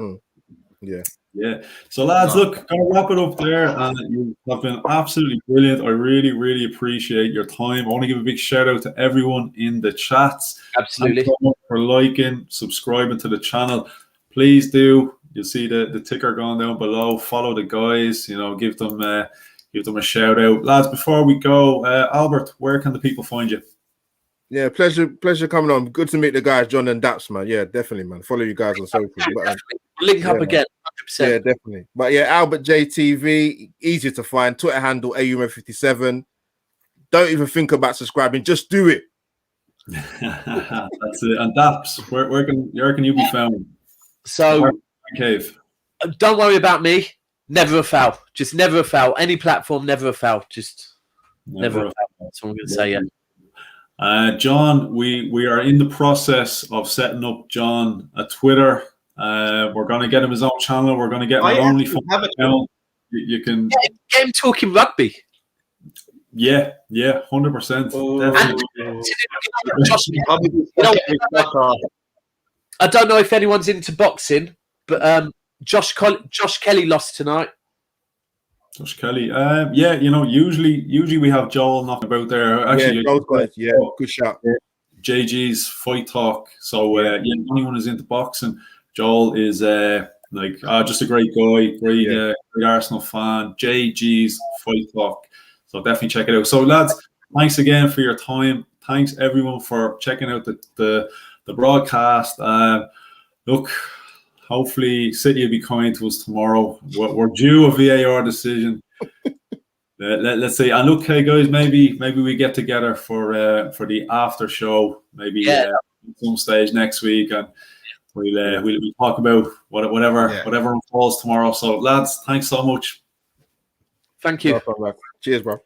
Yeah. So, lads, look, gonna wrap it up there. You have been absolutely brilliant. I really, really appreciate your time. I want to give a big shout out to everyone in the chats. Absolutely. Thanks so much for liking, subscribing to the channel. Please do. You'll see the ticker going down below. Follow the guys. You know, give them a shout out, lads. Before we go, Albert, where can the people find you? Yeah, pleasure coming on. Good to meet the guys, John and Daps, man. Yeah, definitely, man. Follow you guys on social. But, link up again, 100%. Yeah, definitely. But yeah, Albert JTV, easier to find. Twitter handle AUM57. Don't even think about subscribing. Just do it. That's it. And Daps, where can you be found? So, Cave. Don't worry about me. Never a foul. Just never a foul. Any platform, never a foul. Just never a foul. That's what I'm going to say. Yeah. John, we are in the process of setting up John a Twitter. We're going to get him his own channel. We're going to get him an OnlyFans channel. You can get him talking rugby. Yeah, 100%. I don't know if anyone's into boxing, but Josh Kelly lost tonight. Josh Kelly, yeah, you know, usually we have Joel knocking about there. Actually, good shot. JG's Fight Talk. So anyone who's into boxing, Joel is just a great guy, great Arsenal fan. JG's Fight Talk. So definitely check it out. So lads, thanks again for your time. Thanks everyone for checking out the broadcast. Look, hopefully City will be kind to us tomorrow. We're due a VAR decision. Let's see. And look, hey guys, maybe we get together for the after show, maybe at some stage next week, and we'll talk about whatever unfolds tomorrow. So lads, thanks so much. Thank you. Cheers, bro.